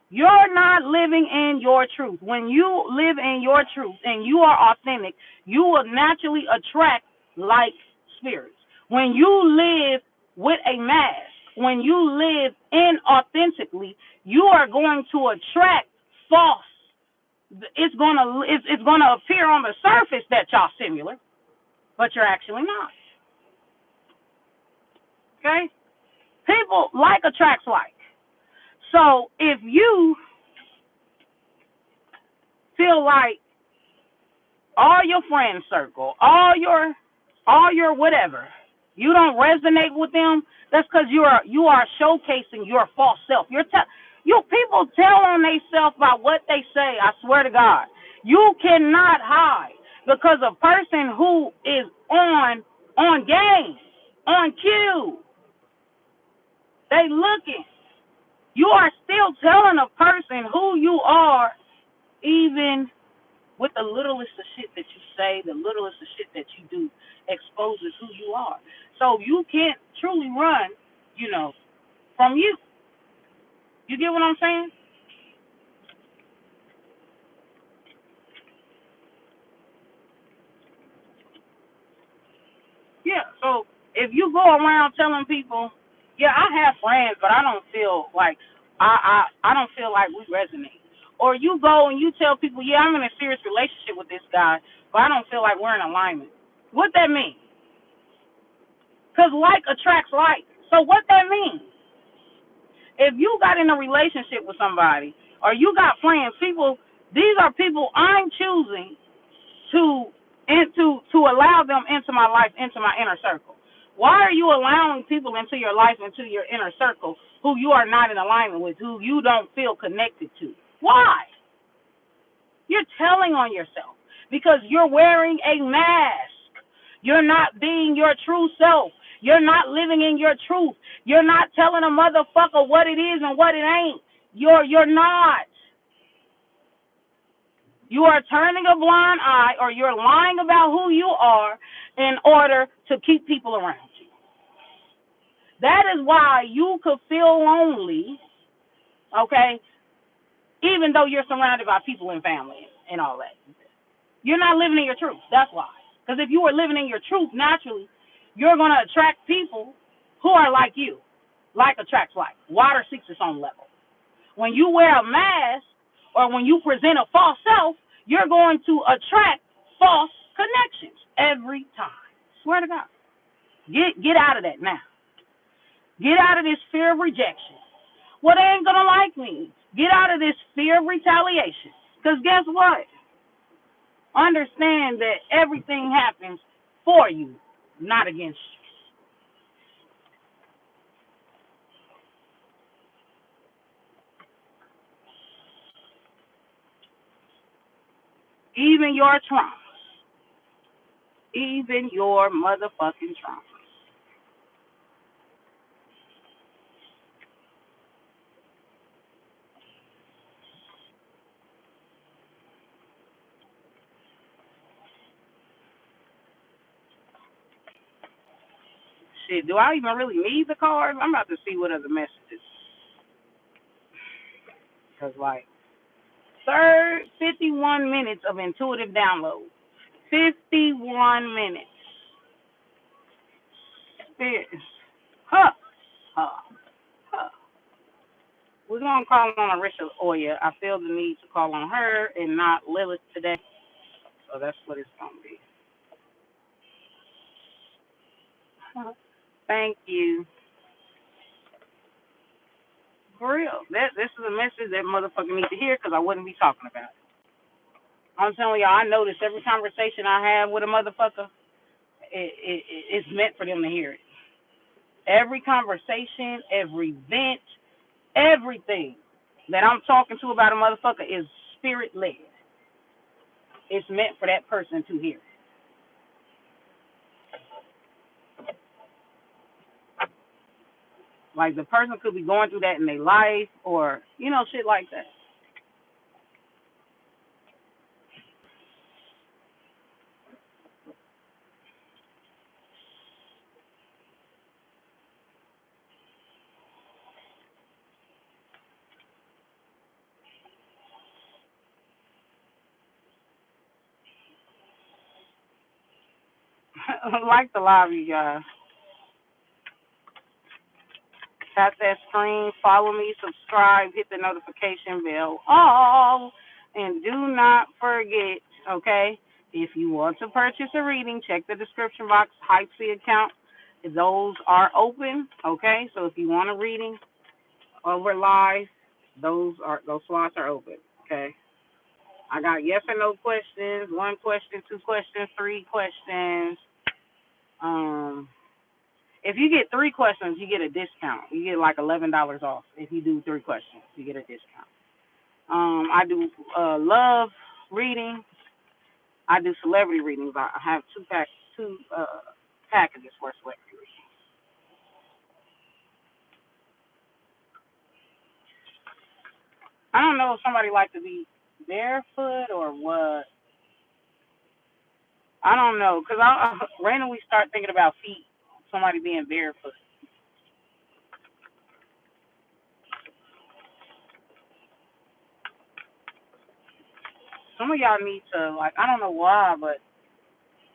You're not living in your truth. When you live in your truth and you are authentic, you will naturally attract like spirits. When you live with a mask, when you live inauthentically, you are going to attract false. It's gonna appear on the surface that y'all similar, but you're actually not. Okay? People like attracts like. So if you feel like all your friend circle, all your whatever, you don't resonate with them, that's because you are showcasing your false self. People tell on themselves by what they say. I swear to God, you cannot hide, because a person who is on game, on cue, they looking. You are still telling a person who you are, even with the littlest of shit that you say, the littlest of shit that you do exposes who you are. So you can't truly run, from you. You get what I'm saying? Yeah. So if you go around telling people, yeah, I have friends, but I don't feel like I don't feel like we resonate. Or you go and you tell people, yeah, I'm in a serious relationship with this guy, but I don't feel like we're in alignment. What that mean? Because like attracts like. So what that means? If you got in a relationship with somebody, or you got friends, these are people I'm choosing to allow them into my life, into my inner circle. Why are you allowing people into your life, into your inner circle, who you are not in alignment with, who you don't feel connected to? Why? You're telling on yourself because you're wearing a mask. You're not being your true self. You're not living in your truth. You're not telling a motherfucker what it is and what it ain't. You're not. You are turning a blind eye, or you're lying about who you are in order to keep people around you. That is why you could feel lonely, okay, even though you're surrounded by people and family and all that. You're not living in your truth. That's why. Because if you were living in your truth naturally, you're going to attract people who are like you. Like attracts like. Water seeks its own level. When you wear a mask or when you present a false self, you're going to attract false connections every time. Swear to God. Get out of that now. Get out of this fear of rejection. Well, they ain't going to like me. Get out of this fear of retaliation. Because guess what? Understand that everything happens for you, not against you. Even your traumas. Even your motherfucking traumas. Shit, do I even really need the cards? I'm about to see what other messages. Because, like, third 51 minutes of intuitive download. 51 minutes. Spirit. Huh. Huh. Huh. We're going to call on Arisha Oya. I feel the need to call on her and not Lilith today. So that's what it's going to be. Thank you. For real. This is a message that motherfucker needs to hear because I wouldn't be talking about it. I'm telling y'all, I notice every conversation I have with a motherfucker, it's meant for them to hear it. Every conversation, every vent, everything that I'm talking to about a motherfucker is spirit-led. It's meant for that person to hear it. Like, the person could be going through that in their life or, shit like that. Like the live, you guys. Tap that screen, follow me, subscribe, hit the notification bell, all, and do not forget, okay, if you want to purchase a reading, check the description box, Hypesy account. Those are open, okay, so if you want a reading over live, those slots are open, okay. I got yes or no questions, 1 question, 2 questions, 3 questions. If you get 3 questions, you get a discount. You get like $11 off. If you do 3 questions, you get a discount. I do love readings. I do celebrity readings. I have two packages for celebrity readings. I don't know if somebody like to be barefoot or what. I don't know, because I randomly start thinking about feet. Somebody being barefoot. Some of y'all need to, like, I don't know why, but,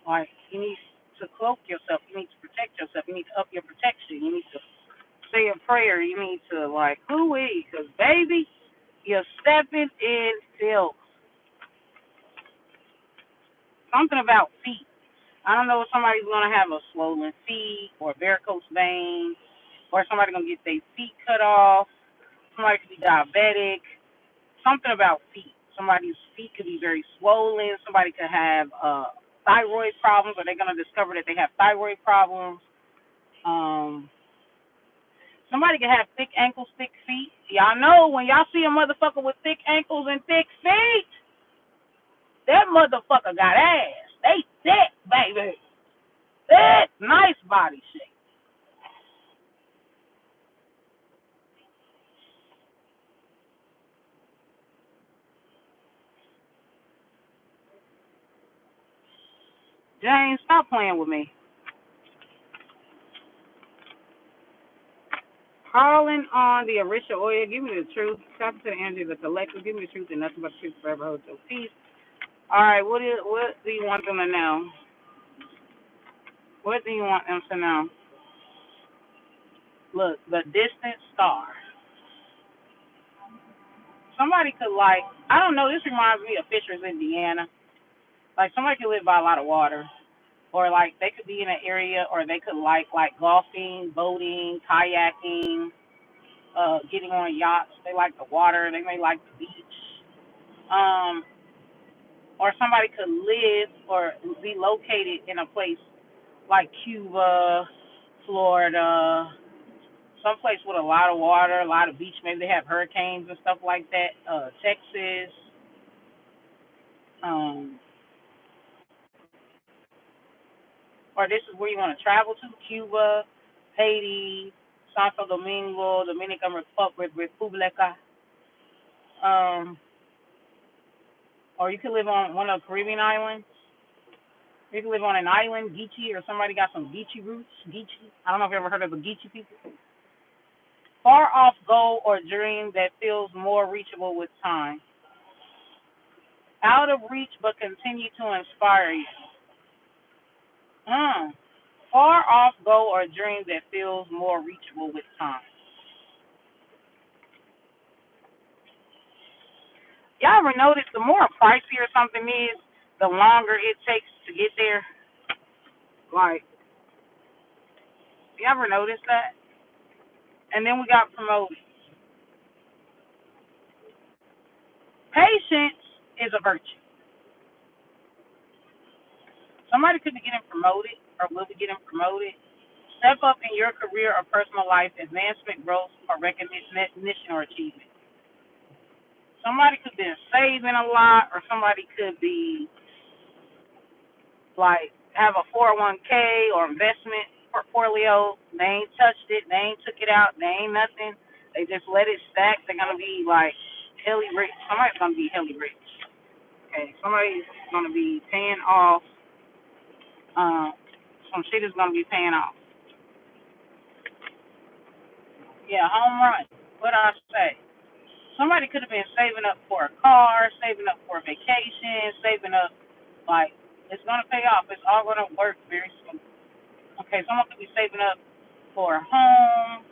like, you need to cloak yourself. You need to protect yourself. You need to up your protection. You need to say a prayer. You need to, like, hooey, because, baby, you're stepping in filth. Something about feet. I don't know if somebody's going to have a swollen feet or varicose veins, or somebody's going to get their feet cut off. Somebody could be diabetic. Something about feet. Somebody's feet could be very swollen. Somebody could have thyroid problems, or they're going to discover that they have thyroid problems. Somebody can have thick ankles, thick feet. Y'all know when y'all see a motherfucker with thick ankles and thick feet, that motherfucker got ass. They thick, baby. Thick, nice body shape. James, stop playing with me. Calling on the original oil, give me the truth. Talking to the energy of the collective, give me the truth and nothing but the truth forever hold your peace. All right, what do you want them to know? What do you want them to know? Look, the distant star. Somebody could like, I don't know, this reminds me of Fishers, Indiana. Like somebody could live by a lot of water. Or like they could be in an area or they could like golfing, boating, kayaking, getting on yachts. They like the water, they may like the beach. Or somebody could live or be located in a place like Cuba, Florida, someplace with a lot of water, a lot of beach. Maybe they have hurricanes and stuff like that. Texas. Or this is where you want to travel to: Cuba, Haiti, Santo Domingo, Dominican Republic, Republica. Or you could live on one of the Caribbean islands. You could live on an island, Geechee, or somebody got some Geechee roots. Geechee. I don't know if you ever heard of the Geechee people. Far off goal or dream that feels more reachable with time. Out of reach but continue to inspire you. Far off goal or dream that feels more reachable with time. Y'all ever notice the more pricier something is, the longer it takes to get there? Like, you ever notice that? And then we got promoted. Patience is a virtue. Somebody could be getting promoted or will be getting promoted. Step up in your career or personal life, advancement, growth, or recognition or achievement. Somebody could be saving a lot, or somebody could be like have a 401k or investment portfolio. They ain't touched it. They ain't took it out. They ain't nothing. They just let it stack. They're gonna be like helly rich. Somebody's gonna be helly rich. Okay, somebody's gonna be paying off. Some shit is gonna be paying off. Yeah, home run. What I say? Somebody could have been saving up for a car, saving up for a vacation, saving up. Like, it's gonna pay off. It's all gonna work very soon. Okay, someone could be saving up for a home,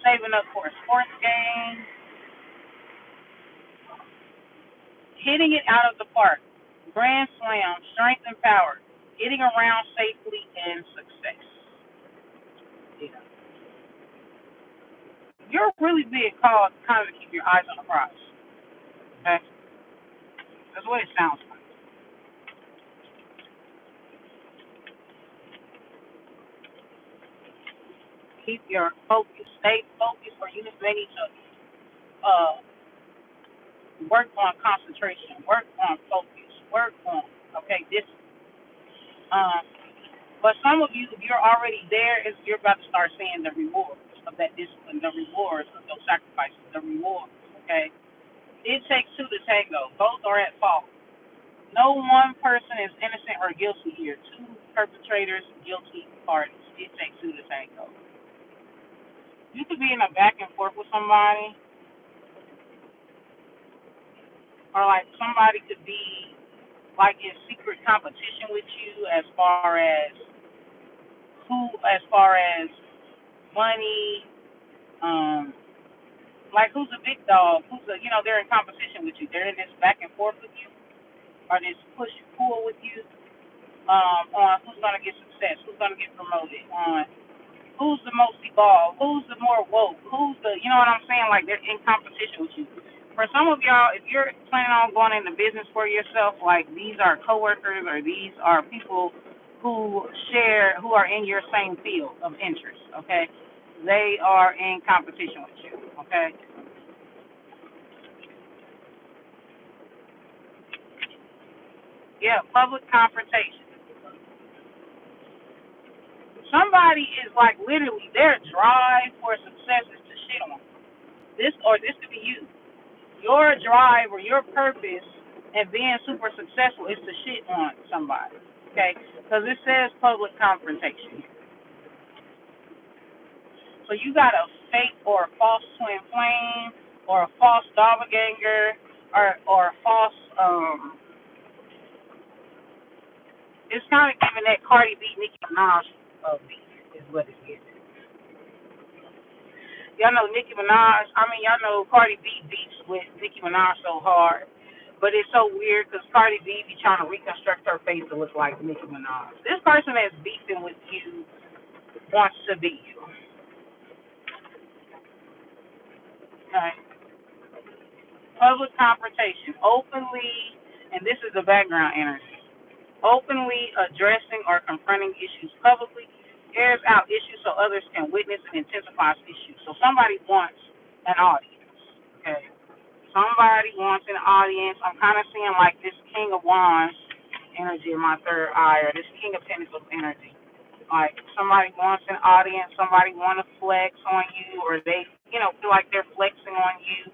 saving up for a sports game, hitting it out of the park, grand slam, strength and power, getting around safely and success. Yeah. You're really being called kind of to keep your eyes on the prize. Okay? That's what it sounds like. Keep your focus. Stay focused, or you just may need to uh, work on concentration, work on focus, work on, okay, this. Um, but some of you, if you're already there, you're about to start seeing the rewards of that discipline, the rewards of those sacrifices, the rewards, okay? It takes two to tango. Both are at fault. No one person is innocent or guilty here. Two perpetrators, guilty parties. It takes two to tango. You could be in a back and forth with somebody, or like somebody could be like in secret competition with you as far as money, um, like who's a big dog, they're in competition with you. They're in this back and forth with you, or this push and pull with you, on who's gonna get success, who's gonna get promoted, on who's the most evolved, who's the more woke, who's the, you know what I'm saying? Like they're in competition with you. For some of y'all, if you're planning on going into business for yourself, like these are coworkers or these are people who are in your same field of interest, okay? They are in competition with you, okay? Yeah, public confrontation. Somebody is like literally their drive for success is to shit on. This could be you. Your drive or your purpose and being super successful is to shit on somebody, okay? Because it says public confrontation. So you gotta fake or a false twin flame or a false doppelganger or a false it's kind of giving that Cardi B Nicki Minaj beat is what it is. Y'all know Nicki Minaj. I mean, y'all know Cardi B beats with Nicki Minaj so hard. But it's so weird because Cardi B be trying to reconstruct her face to look like Nicki Minaj. This person that's beefing with you wants to be you. Okay? Public confrontation. Openly, and this is the background energy, openly addressing or confronting issues publicly airs out issues so others can witness and intensify issues. So somebody wants an audience. Okay? Somebody wants an audience. I'm kind of seeing like this King of Wands energy in my third eye, or this King of Pentacles energy. Like somebody wants an audience, somebody want to flex on you, or they, feel like they're flexing on you.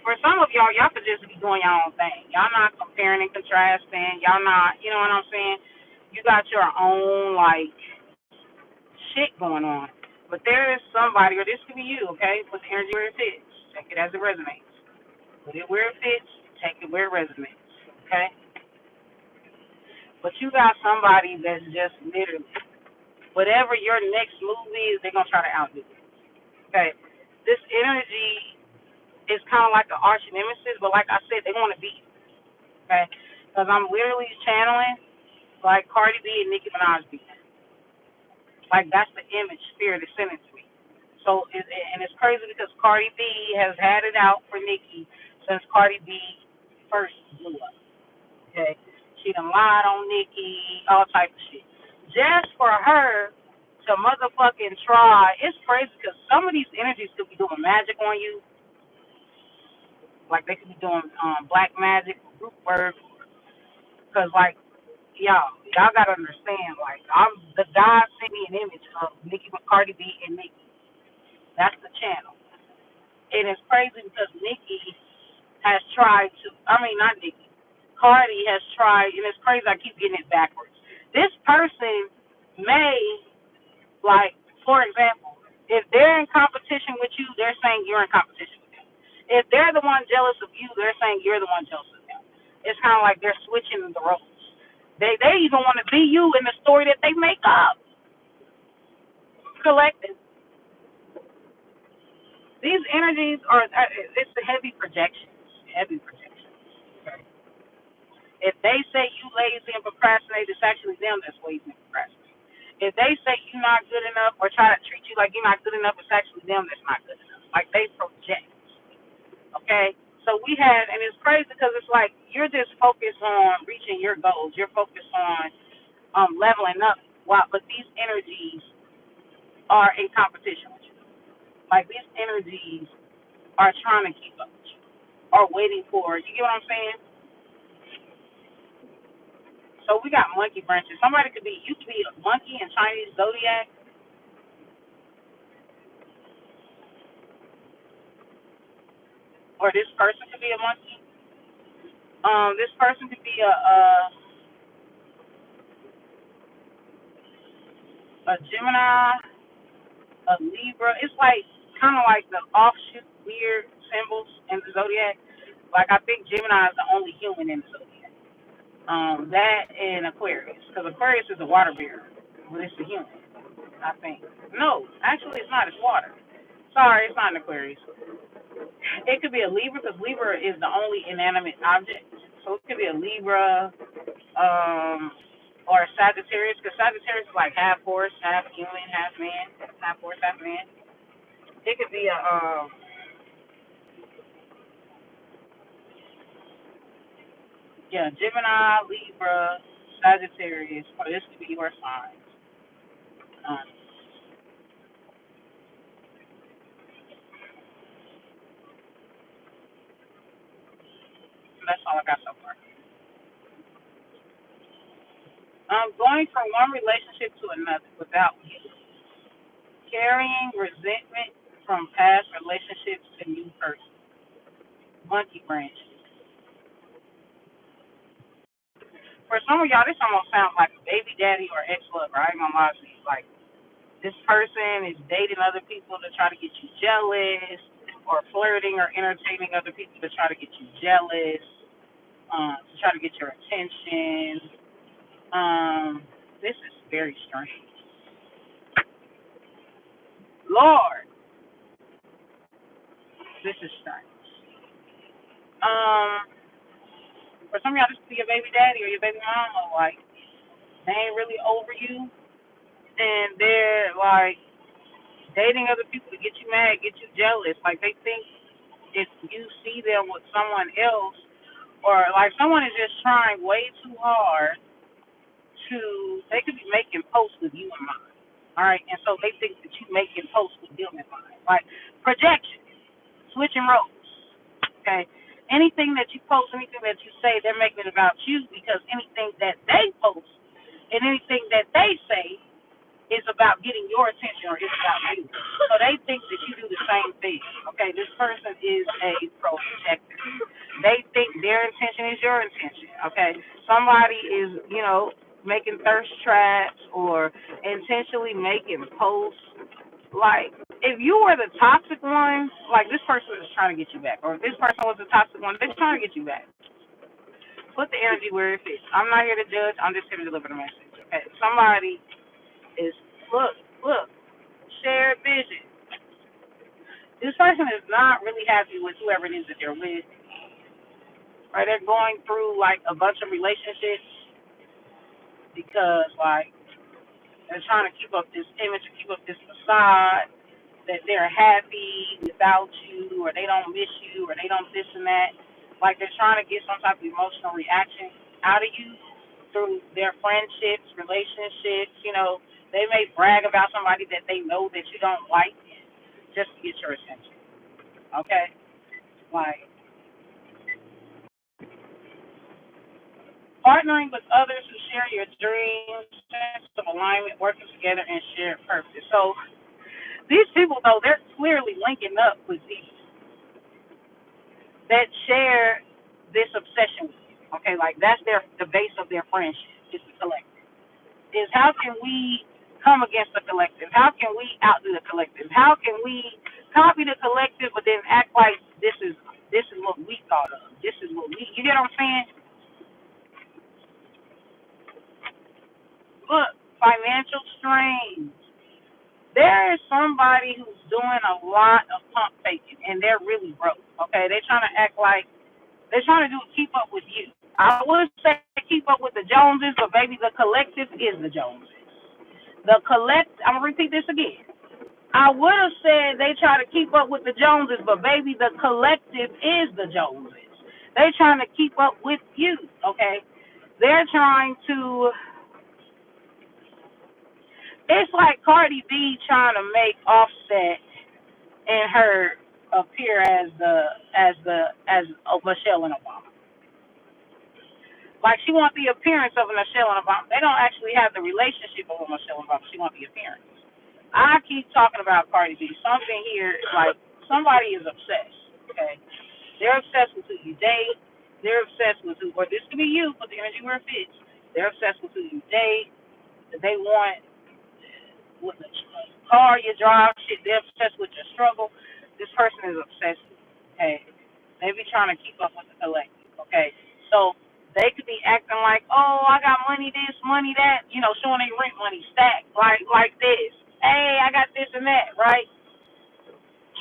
For some of y'all could just be doing your own thing. Y'all not comparing and contrasting. Y'all not, you know what I'm saying? You got your own, like, shit going on. But there is somebody, or this could be you, okay? Put the energy where it fits. Take it as it resonates. Put it where it fits. Take it where it resonates, okay? But you got somebody that's just literally, whatever your next move is, they're going to try to outdo it, okay? This energy is kind of like an arch nemesis, but like I said, they want to beat you, okay? Because I'm literally channeling like Cardi B and Nicki Minaj beat. Like that's the image spirit is sending to me. So, and it's crazy because Cardi B has had it out for Nicki since Cardi B first blew up, okay? She done lied on Nicki, all type of shit. Just for her to motherfucking try, it's crazy because some of these energies could be doing magic on you. Like they could be doing black magic, group work. Because like y'all gotta understand. Like the God sent me an image of Nicki Cardi B and Nicki. That's the channel. And it's crazy because Nicki has tried to. I mean, not Nicki. Cardi has tried, and it's crazy. I keep getting it backwards. This person may, like, for example, if they're in competition with you, they're saying you're in competition with them. If they're the one jealous of you, they're saying you're the one jealous of them. It's kind of like they're switching the roles. They even want to be you in the story that they make up. Collective. These energies it's the heavy projections. Heavy projections. Okay. If they say you lazy and procrastinate, it's actually them that's lazy and procrastinate. If they say you're not good enough or try to treat you like you're not good enough, it's actually them that's not good enough. Like they project. Okay? So we had, and it's crazy because it's like you're just focused on reaching your goals. You're focused on leveling up. But these energies are in competition with you. Like these energies are trying to keep up with you or waiting for it. You get what I'm saying? So we got monkey branches. Somebody could be, you could be a monkey in Chinese zodiac, or this person could be a monkey. This person could be a Gemini, a Libra. It's like kind of like the offshoot weird symbols in the zodiac. Like I think Gemini is the only human in the zodiac. That and Aquarius, because Aquarius is a water bearer, but it's a human, I think. No, actually it's not. It's water. Sorry, it's not an Aquarius. It could be a Libra because Libra is the only inanimate object. So it could be a Libra, or a Sagittarius, because Sagittarius is like half horse, half human, half man, half horse, half man. It could be a Gemini, Libra, Sagittarius, or this could be your sign. Um, that's all I got so far. Going from one relationship to another without you. Carrying resentment from past relationships to new person. Monkey branch. For some of y'all, this almost sounds like a baby daddy or ex-lover. I ain't gonna lie to you. Like, This person is dating other people to try to get you jealous, or flirting or entertaining other people to try to get you jealous, to try to get your attention. This is very strange. Lord, this is strange. Um, for some of y'all, this could be your baby daddy or your baby mama. Like, they ain't really over you, and they're like dating other people to get you mad, get you jealous. Like, they think if you see them with someone else, or like someone is just trying way too hard to, they could be making posts with you in mind. All right, and so they think that you making posts with them in mind. Like, projection, switching roles. Okay, anything that you post, anything that you say, they're making it about you, because anything that they post and anything that they say is about getting your attention, or it's about you. So they think that you do the same thing. Okay, this person is a projector. They think their intention is your intention. Okay, somebody is, making thirst traps or intentionally making posts. Like, if you were the toxic one, like, this person is trying to get you back, or if this person was the toxic one, they're trying to get you back. Put the energy where it fits. I'm not here to judge. I'm just here to deliver the message. Okay, somebody is, look, shared vision. This person is not really happy with whoever it is that they're with. Right? They're going through like a bunch of relationships because like they're trying to keep up this image or keep up this facade that they're happy without you, or they don't miss you, or they don't this and that. Like, they're trying to get some type of emotional reaction out of you through their friendships, relationships. They may brag about somebody that they know that you don't like just to get your attention. Okay? Like, partnering with others who share your dreams, sense of alignment, working together, and shared purpose. So these people, though, they're clearly linking up with people that share this obsession with you. Okay, like, that's the base of their friendship. Is the collective. Is how can we come against the collective? How can we outdo the collective? How can we copy the collective but then act like this is what we thought of? This is what we, you get what I'm saying? Look, financial strain. There is somebody who's doing a lot of pump faking and they're really broke. Okay, they're trying to act like they're trying to do keep up with you. I would say keep up with the Joneses, but baby, the collective is the Joneses. I'm gonna repeat this again. I would have said they try to keep up with the Joneses, but baby, the collective is the Joneses. They trying to keep up with you, okay? They're trying to. It's like Cardi B trying to make Offset and her appear as Michelle and Obama. Like, she wants the appearance of a Michelle and Obama. They don't actually have the relationship of a Michelle and Obama. She wants the appearance. I keep talking about Cardi B. Something here, like, somebody is obsessed. Okay, they're obsessed with who you date. They're obsessed with who, or this could be you, but the energy where it fits. They're obsessed with who you date. They want what the car you drive. Shit, they're obsessed with your struggle. This person is obsessed. Okay, they be trying to keep up with the collective. Okay, so they could be acting like, oh, I got money this, money that, showing their rent money stacked like this. Hey, I got this and that, right?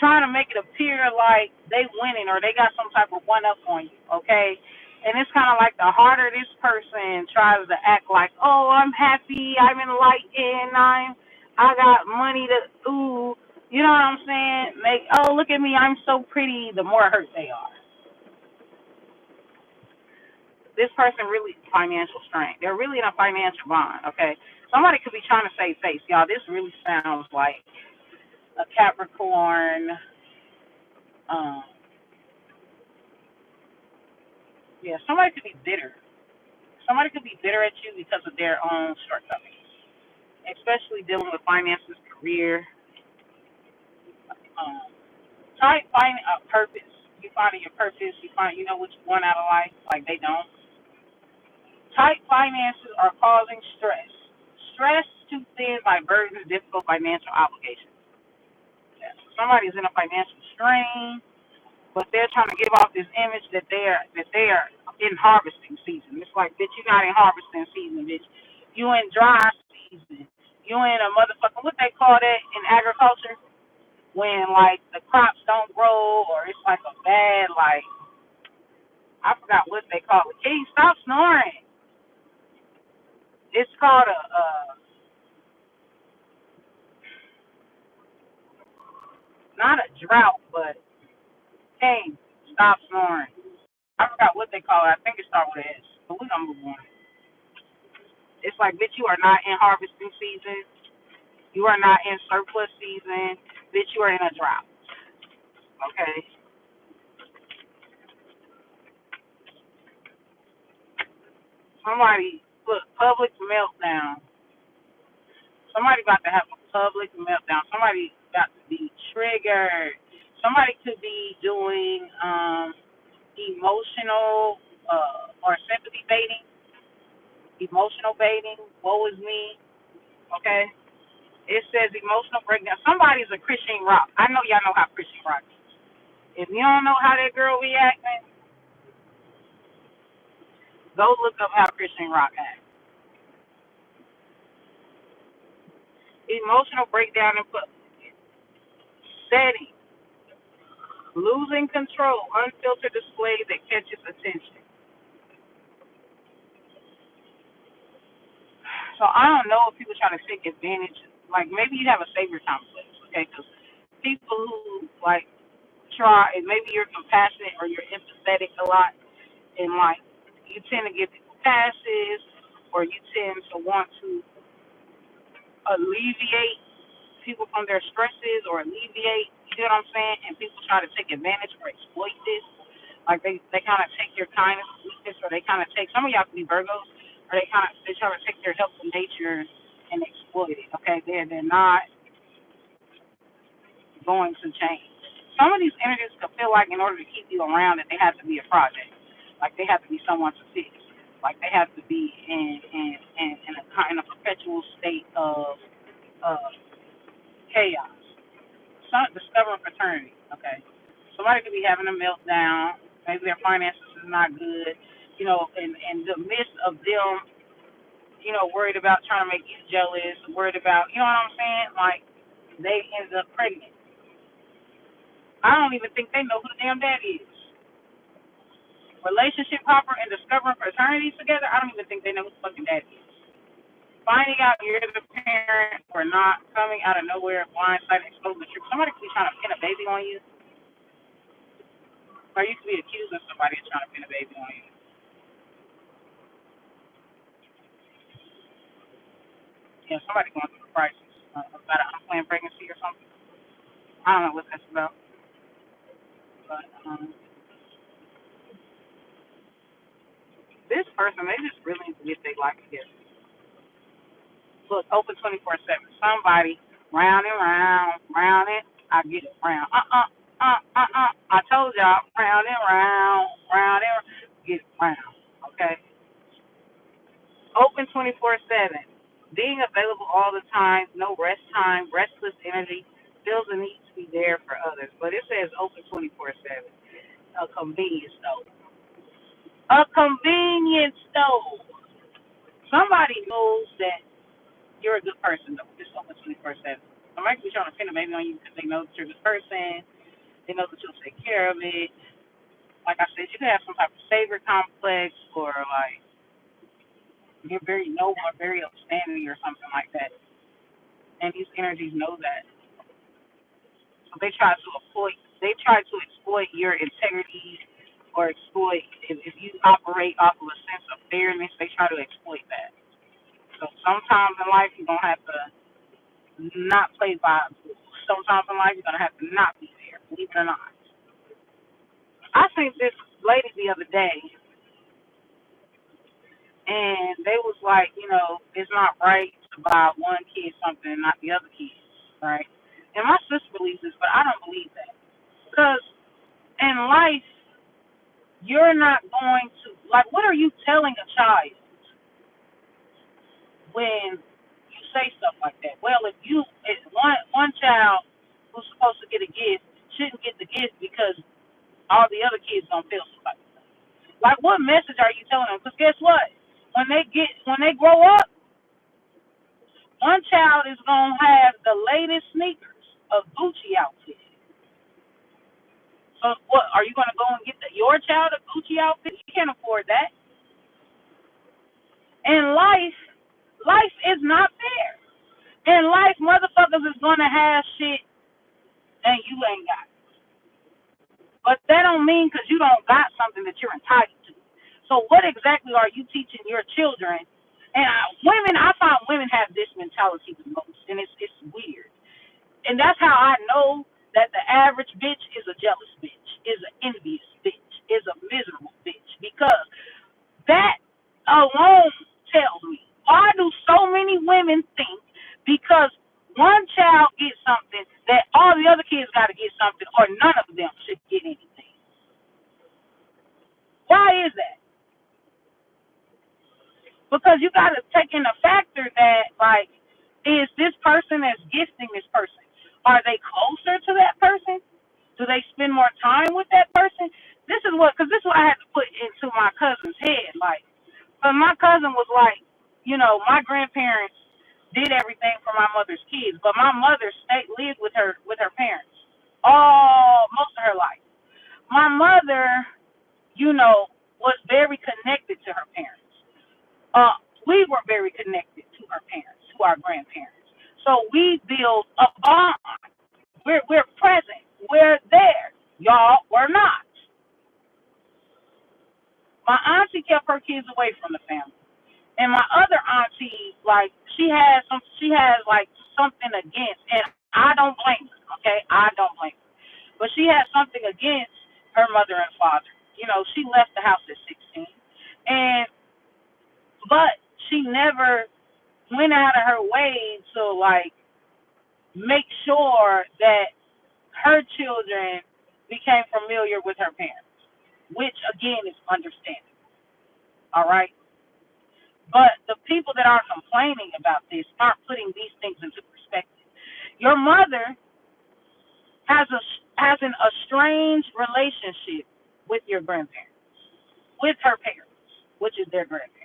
Trying to make it appear like they winning or they got some type of one up on you, okay? And it's kind of like the harder this person tries to act like, oh, I'm happy, I'm enlightened, I got money to, ooh, you know what I'm saying? Like, oh, look at me, I'm so pretty, the more hurt they are. This person really financial strain. They're really in a financial bond, okay? Somebody could be trying to save face. Y'all, this really sounds like a Capricorn. Um, yeah, somebody could be bitter. Somebody could be bitter at you because of their own shortcomings, especially dealing with finances, career. Um, try finding a purpose. You finding your purpose. You know what you want out of life. Like, they don't. Tight finances are causing stress. Stress too thin by burdens, difficult financial obligations. Yeah. Somebody's in a financial strain, but they're trying to give off this image that they are in harvesting season. It's like, bitch, you're not in harvesting season, bitch. You in dry season. You in a motherfucking, what they call that in agriculture? When like the crops don't grow, or it's like a bad, like, I forgot what they call it. King, stop snoring. It's called not a drought, but King, stop snoring. I forgot what they call it. I think it starts with an S. But we're gonna move on. It's like, bitch, you are not in harvesting season. You are not in surplus season. Bitch, you are in a drought. Okay? Somebody, look, public meltdown. Somebody about to have a public meltdown. Somebody got to be triggered. Somebody could be doing emotional or sympathy baiting, emotional baiting. Woe is me. Okay? It says emotional breakdown. Somebody's a Christian Rock. I know y'all know how Christian Rock is. If you don't know how that girl reacting, go look up how Christian Rock acts. Emotional breakdown and setting, losing control, unfiltered display that catches attention. So I don't know if people try to take advantage. Like, maybe you have a savior complex, okay? Because people who like try, and maybe you're compassionate or you're empathetic a lot, and like you tend to give people passes, or you tend to want to alleviate people from their stresses, or alleviate, you know what I'm saying? And people try to take advantage or exploit this. Like they kind of take your kindness, weakness, or they kind of take, some of y'all can be Virgos, or they try to take their helpful nature and exploit it. Okay, they're not going to change. Some of these energies could feel like, in order to keep you around, that they have to be a project, like they have to be someone to fix, like they have to be in a perpetual state of chaos. Some discovering fraternity. Okay, somebody could be having a meltdown. Maybe their finances is not good. You know, in the midst of them, you know, worried about trying to make you jealous, worried about, you know what I'm saying? Like, they ended up pregnant. I don't even think they know who the damn daddy is. Relationship hopper and discovering fraternities together, I don't even think they know who the fucking daddy is. Finding out you're the parent or not, coming out of nowhere, blindsided, exposed the truth. Somebody could be trying to pin a baby on you, or you could be accusing somebody of trying to pin a baby on you. You know, somebody going through a crisis about an unplanned pregnancy or something. I don't know what that's about, but this person, they just really need to get their life together. Look, open 24/7. Somebody round and round, round it. I get it, round. I told y'all, round and round, round and round, get it, round. Okay. Open 24/7. Being available all the time, no rest time, restless energy, feels the need to be there for others. But it says open 24/7. A convenience store. A convenience store. Somebody knows that you're a good person, though. It's open 24/7. Somebody could be trying to pin a baby on you because they know that you're a good person. They know that you'll take care of it. Like I said, you could have some type of savior complex, or like you're very noble or very upstanding or something like that. And these energies know that. So they try to exploit. They try to exploit your integrity, or exploit if you operate off of a sense of fairness. They try to exploit that. So sometimes in life you're gonna have to not play by the rules. Sometimes in life you're gonna have to not be fair, believe it or not. I seen this lady the other day, and they was like, you know, it's not right to buy one kid something and not the other kid, right? And my sister believes this, but I don't believe that. Because in life, you're not going to, like, what are you telling a child when you say stuff like that. Well, if one child who's supposed to get a gift shouldn't get the gift because all the other kids don't feel somebody. Like, what message are you telling them? Because guess what? When they grow up, one child is gonna have the latest sneakers, a Gucci outfit. So what? Are you gonna go and get your child a Gucci outfit? You can't afford that. And life is not fair. In life, motherfuckers is gonna have shit and you ain't got it. But that don't mean because you don't got something that you're entitled to. So what exactly are you teaching your children? And I find women have this mentality the most, and it's weird. And that's how I know that the average bitch is a jealous bitch, is an envious bitch, is a miserable bitch. Because that alone tells me, why do so many women think because one child gets something that all the other kids got to get something, or none of them should get anything? Why is that? Because you got to take in a factor that, like, is this person that's gifting this person, are they closer to that person? Do they spend more time with that person? This is what I had to put into my cousin's head. Like, but my cousin was like, my grandparents did everything for my mother's kids, but my mother lived with her parents most of her life. My mother, was very connected to her parents. We were very connected to our parents, to our grandparents. So we build a bond. We're present. We're there. Y'all were not. My auntie kept her kids away from the family. And my other auntie, like, she has like something against, and I don't blame her, okay? I don't blame her. But she has something against her mother and father. She left the house at 16. But she never went out of her way to, like, make sure that her children became familiar with her parents, which, again, is understandable. All right? But the people that are complaining about this aren't putting these things into perspective. Your mother has an estranged relationship with your grandparents, with her parents, which is their grandparents.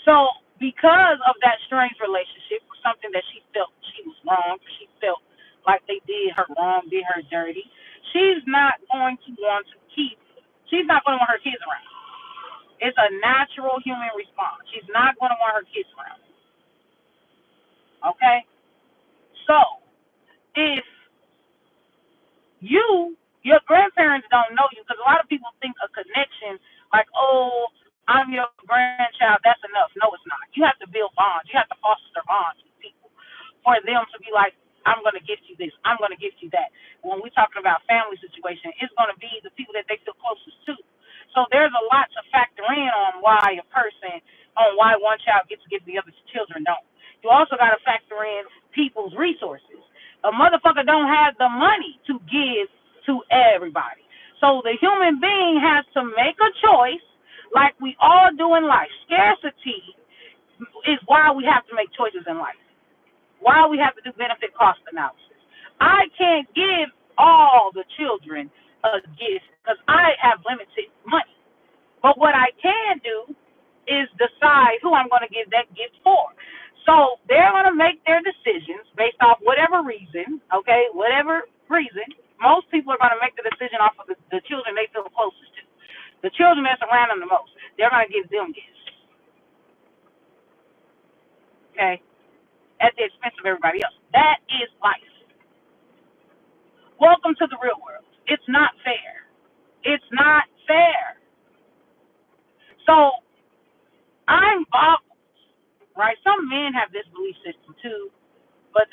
So because of that strange relationship, something that she felt she was wrong, she felt like they did her wrong, did her dirty, she's not going to want her kids around. It's a natural human response. She's not going to want her kids around. Okay? So, if your grandparents don't know you, because a lot of people think a connection, like, oh, I'm your grandchild, that's enough. No, it's not. You have to build bonds. You have to foster bonds with people for them to be like, I'm going to gift you this. I'm going to gift you that. When we're talking about family situation, it's going to be the people that they feel closest to. So there's a lot to factor in on why one child gets to give the other children don't. You also got to factor in people's resources. A motherfucker don't have the money to give to everybody. So the human being has to make a choice like we all do in life. Scarcity is why we have to make choices in life. Why we have to do benefit cost analysis. I can't give all the children a gift because I have limited money. But what I can do is decide who I'm going to give that gift for. So they're going to make their decisions based off whatever reason, okay, whatever reason. Most people are going to make the decision off of the children they feel closest to. The children that's around them the most, they're going to give them gifts, okay, at the expense of everybody else. That is life. Welcome to the real world. It's not fair. It's not fair. So I'm boggled, right? Some men have this belief system too, but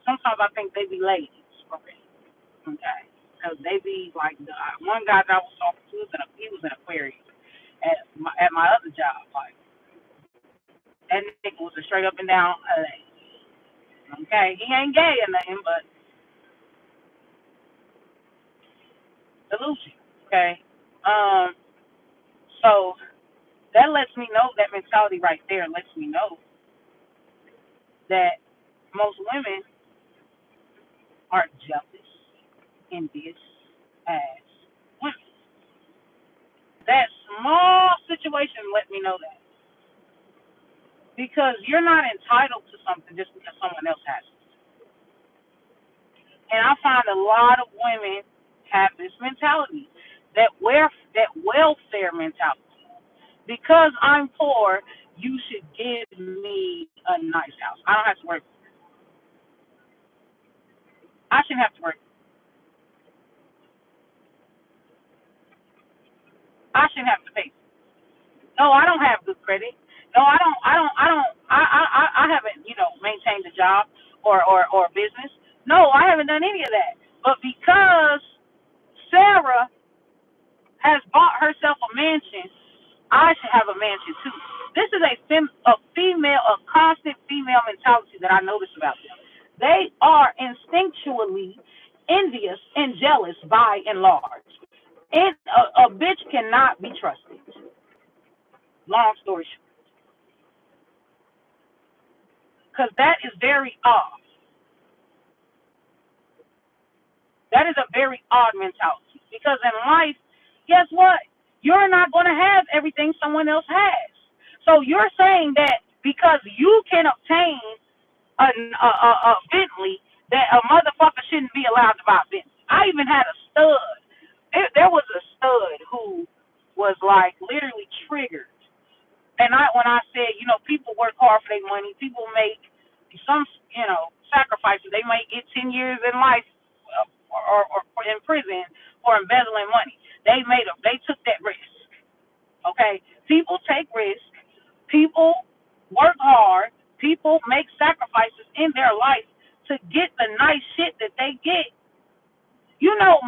sometimes I think they be ladies for real, okay? Because they be like, one guy that I was talking to, he was an Aquarius at my other job. Like, that nigga was a straight up and down okay? He ain't gay or nothing, but delusion, okay? So That lets me know, that mentality right there lets me know that most women are jealous, envious as women. That small situation let me know that. Because you're not entitled to something just because someone else has it. And I find a lot of women have this mentality, that welfare mentality. Because I'm poor, you should give me a nice house. I don't have to work. I shouldn't have to work. I shouldn't have to pay. No, I don't have good credit. No, I haven't, maintained a job or business. No, I haven't done any of that. But because Sarah has bought herself a mansion, I should have a mansion too. This is a constant female mentality that I notice about them. They are instinctually envious and jealous by and large. A bitch cannot be trusted. Long story short. Because that is very odd. That is a very odd mentality. Because in life, guess what? You're not going to have everything someone else has. So you're saying that because you can obtain a Bentley, that a motherfucker shouldn't be allowed to buy a Bentley. I even had a stud. There was a stud who was like literally triggered. And when I said, people work hard for their money, people make some, sacrifices. They might get 10 years in life or in prison for embezzling money. They took that risk. Okay, people take risks. People work hard. People make sacrifices in their life to get the nice shit that they get.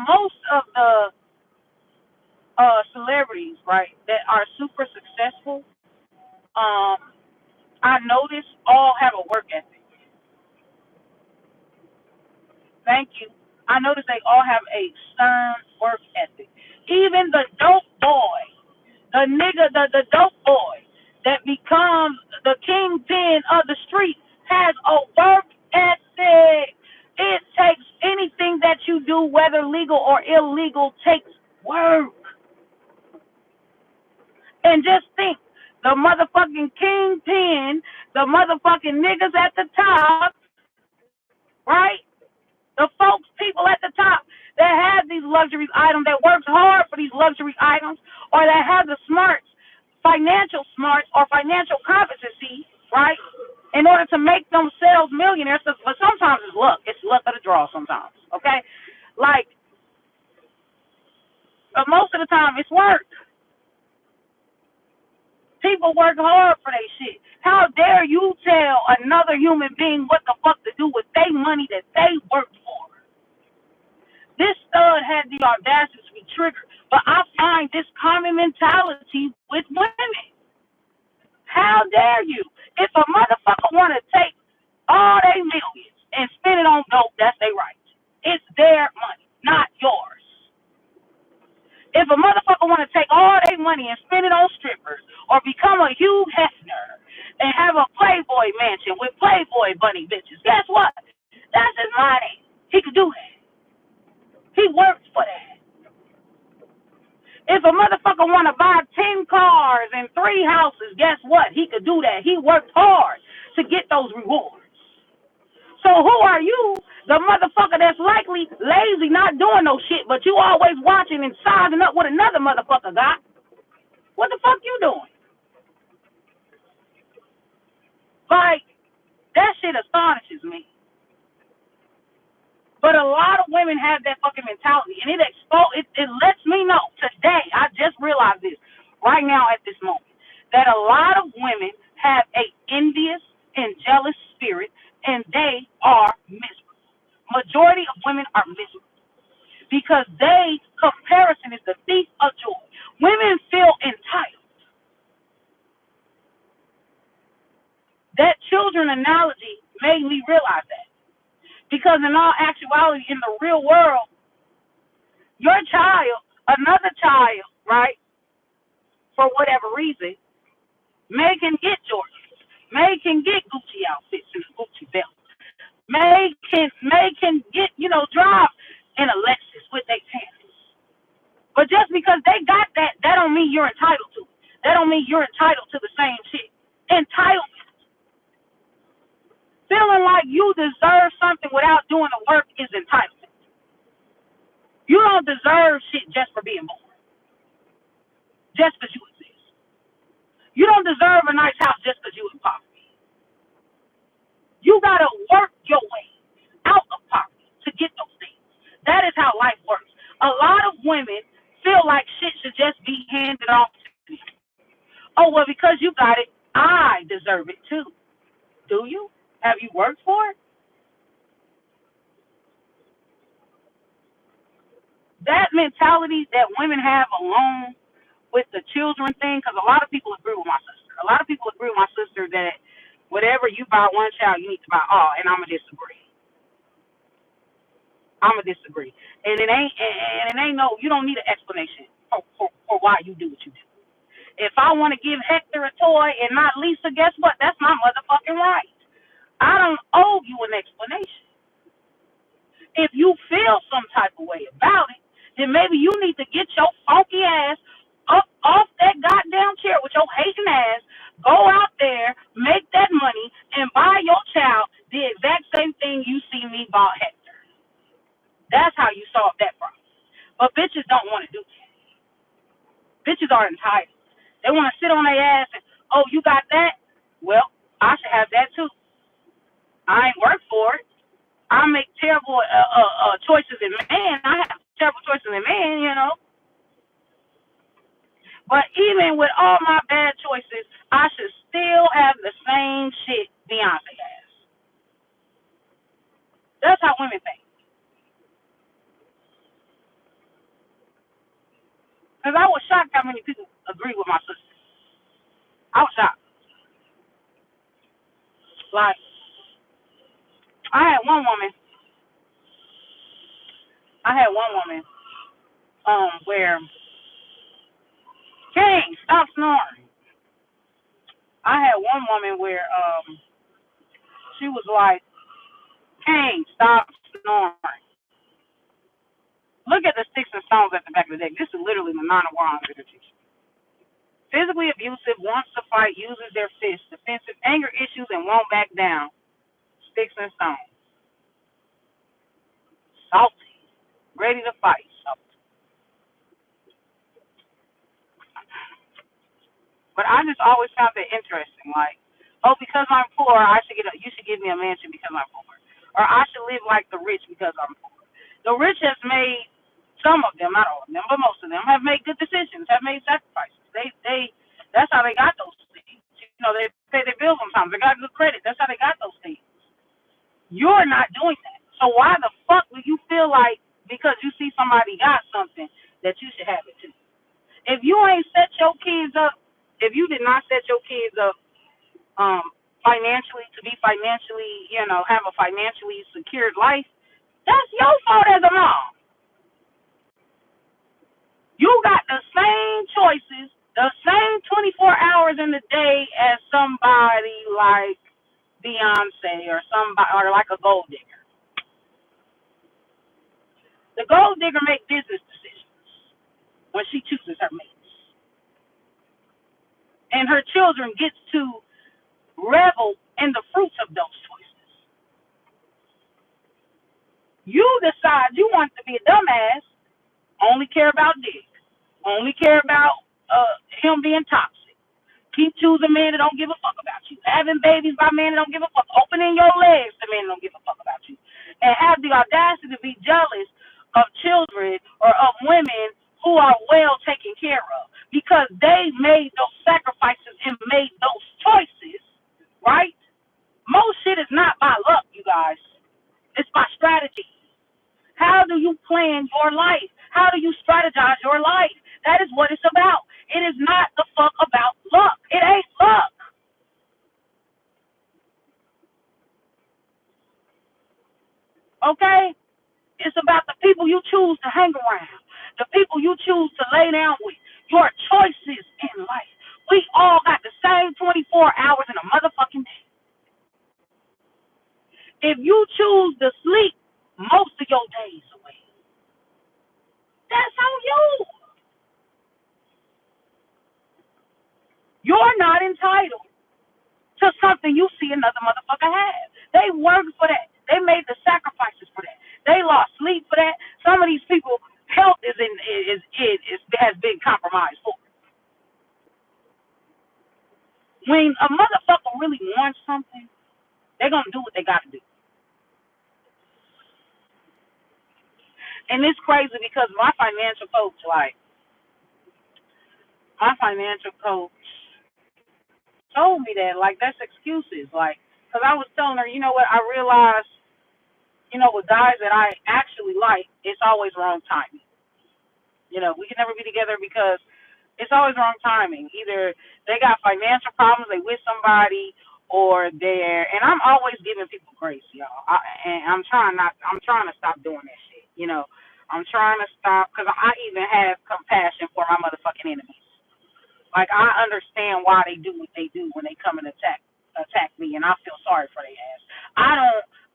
Most of the celebrities, right, that are super successful, I notice all have a work ethic. Thank you. I notice they all have a stern work ethic. Even the dope boy, the dope boy that becomes the kingpin of the street has a work ethic. It takes anything that you do, whether legal or illegal, takes work. And just think, the motherfucking kingpin, the motherfucking niggas at the top, right? The people at the top that have these luxury items, that works hard for these luxury items, or that have the smarts, financial smarts or financial competency, right, in order to make themselves millionaires. But sometimes it's luck. It's luck of the draw sometimes, okay? But most of the time it's work. People work hard for their shit. How dare you tell another human being what the fuck to do with their money that they worked for? This stud had the audacity to be triggered, but I find this common mentality with women. How dare you? If a motherfucker want to take all their millions and spend it on dope, that's their right. It's their money, not yours. If a motherfucker want to take all their money and spend it on strippers or become a Hugh Hefner and have a Playboy mansion with Playboy bunny bitches, guess what? That's his money. He could do that. He works for that. If a motherfucker want to buy 10 cars and 3 houses, guess what? He could do that. He worked hard to get those rewards. So who are you, the motherfucker that's likely lazy, not doing no shit, but you always watching and sizing up what another motherfucker got? What the fuck you doing? That shit astonishes me. But a lot of women have that fucking mentality, and it lets me know today. I just realized this right now at this moment, that a lot of women have a envious and jealous spirit, and they are miserable. Majority of women are miserable because comparison is the thief of joy. Women feel entitled. That children analogy made me realize that. Because in all actuality, in the real world, your child, another child, right, for whatever reason, May can get Jordans. May can get Gucci outfits and a Gucci belt. May can get, drive in a Lexus with their parents. But just because they got that, that don't mean you're entitled to it. That don't mean you're entitled to the same shit. Entitlement. Feeling like you deserve something without doing the work is entitlement. You don't deserve shit just for being born. Just because you exist. You don't deserve a nice house just because you in poverty. You got to work your way out of poverty to get those things. That is how life works. A lot of women feel like shit should just be handed off to you. Oh, well, because you got it, I deserve it too. Do you? Have you worked for it? That mentality that women have alone with the children thing, because a lot of people agree with my sister. A lot of people agree with my sister that whatever you buy one child, you need to buy all, and I'm going to disagree. And it ain't no, you don't need an explanation for why you do what you do. If I want to give Hector a toy and not Lisa, guess what? That's my motherfucking right. I don't owe you an explanation. If you feel some type of way about it, then maybe you need to get your funky ass up off that goddamn chair with your hating ass, go out there, make that money, and buy your child the exact same thing you see me buy Hector. That's how you solve that problem. But bitches don't want to do that. Bitches are entitled. They want to sit on their ass and, oh, you got that? Well, I should have that too. I ain't worked for it. I make terrible choices in man. I have terrible choices in man, But even with all my bad choices, I should still have the same shit Beyonce has. That's how women think. Because I was shocked how many people agree with my sister. I was shocked. Like, I had one woman where, King, stop snoring. I had one woman where she was like, King, stop snoring. Look at the sticks and stones at the back of the deck. This is literally the Nine of Wands energy. Physically abusive, wants to fight, uses their fists, defensive, anger issues, and won't back down. Sticks and stones. Salty, ready to fight. But I just always found that interesting. Like, oh, because I'm poor, you should give me a mansion because I'm poor, or I should live like the rich because I'm poor. The rich has made, some of them, not all of them, but most of them have made good decisions, have made sacrifices. That's how they got those things. They pay their bills sometimes. They got good credit. That's how they got those things. You're not doing that. So why the fuck do you feel like because you see somebody got something that you should have it too? If you ain't set your kids up, if you did not set your kids up financially to be financially, have a financially secured life, that's your fault as a mom. You got the same choices, the same 24 hours in the day as somebody like Beyonce or like a gold digger. The gold digger makes business decisions when she chooses her mates. And her children gets to revel in the fruits of those choices. You decide you want to be a dumbass, only care about dick, only care about him being toxic. Keep choosing men that don't give a fuck about you. Having babies by men that don't give a fuck. Opening your legs to men that don't give a fuck about you. And have the audacity to be jealous of children or of women who are well taken care of. Because they made those sacrifices and made those choices, right? Most shit is not by luck, you guys. It's by strategy. How do you plan your life? How do you strategize your life? That is what it's about. It is not the fuck about luck. It ain't luck. Okay? It's about the people you choose to hang around, the people you choose to lay down with, your choices in life. We all got the same 24 hours in a motherfucking day. If you choose to sleep most of your days away, that's on you. You're not entitled to something you see another motherfucker have. They worked for that. They made the sacrifices for that. They lost sleep for that. Some of these people, health has been compromised for. When a motherfucker really wants something, they're gonna do what they gotta do. And it's crazy because my financial coach told me that, like, that's excuses. Like, because I was telling her, you know what, I realized, with guys that I actually like, it's always wrong timing. We can never be together because it's always wrong timing. Either they got financial problems, they with somebody, or and I'm always giving people grace, y'all. And I'm trying to stop doing that shit. I'm trying to stop because I even have compassion for my motherfucking enemies. Like, I understand why they do what they do when they come and attack me, and I feel sorry for their ass.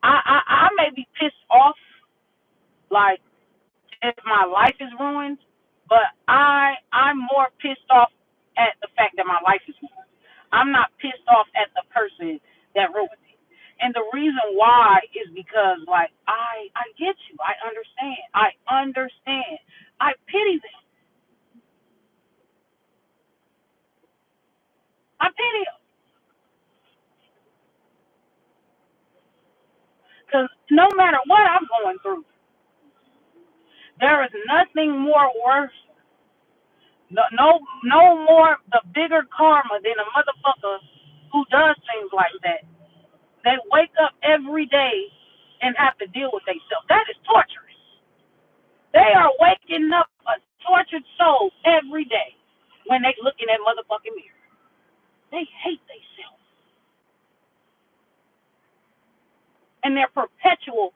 I may be pissed off, like, if my life is ruined, but I'm more pissed off at the fact that my life is ruined. I'm not pissed off at the person that ruined it. And the reason why is because, like, I get you. I understand. I pity them. I pity them. Because no matter what I'm going through, there is nothing more worse, no more the bigger karma than a motherfucker who does things like that. They wake up every day and have to deal with themselves. That is torturous. They are waking up a tortured soul every day when they look in that motherfucking mirror. They hate themselves. And their perpetual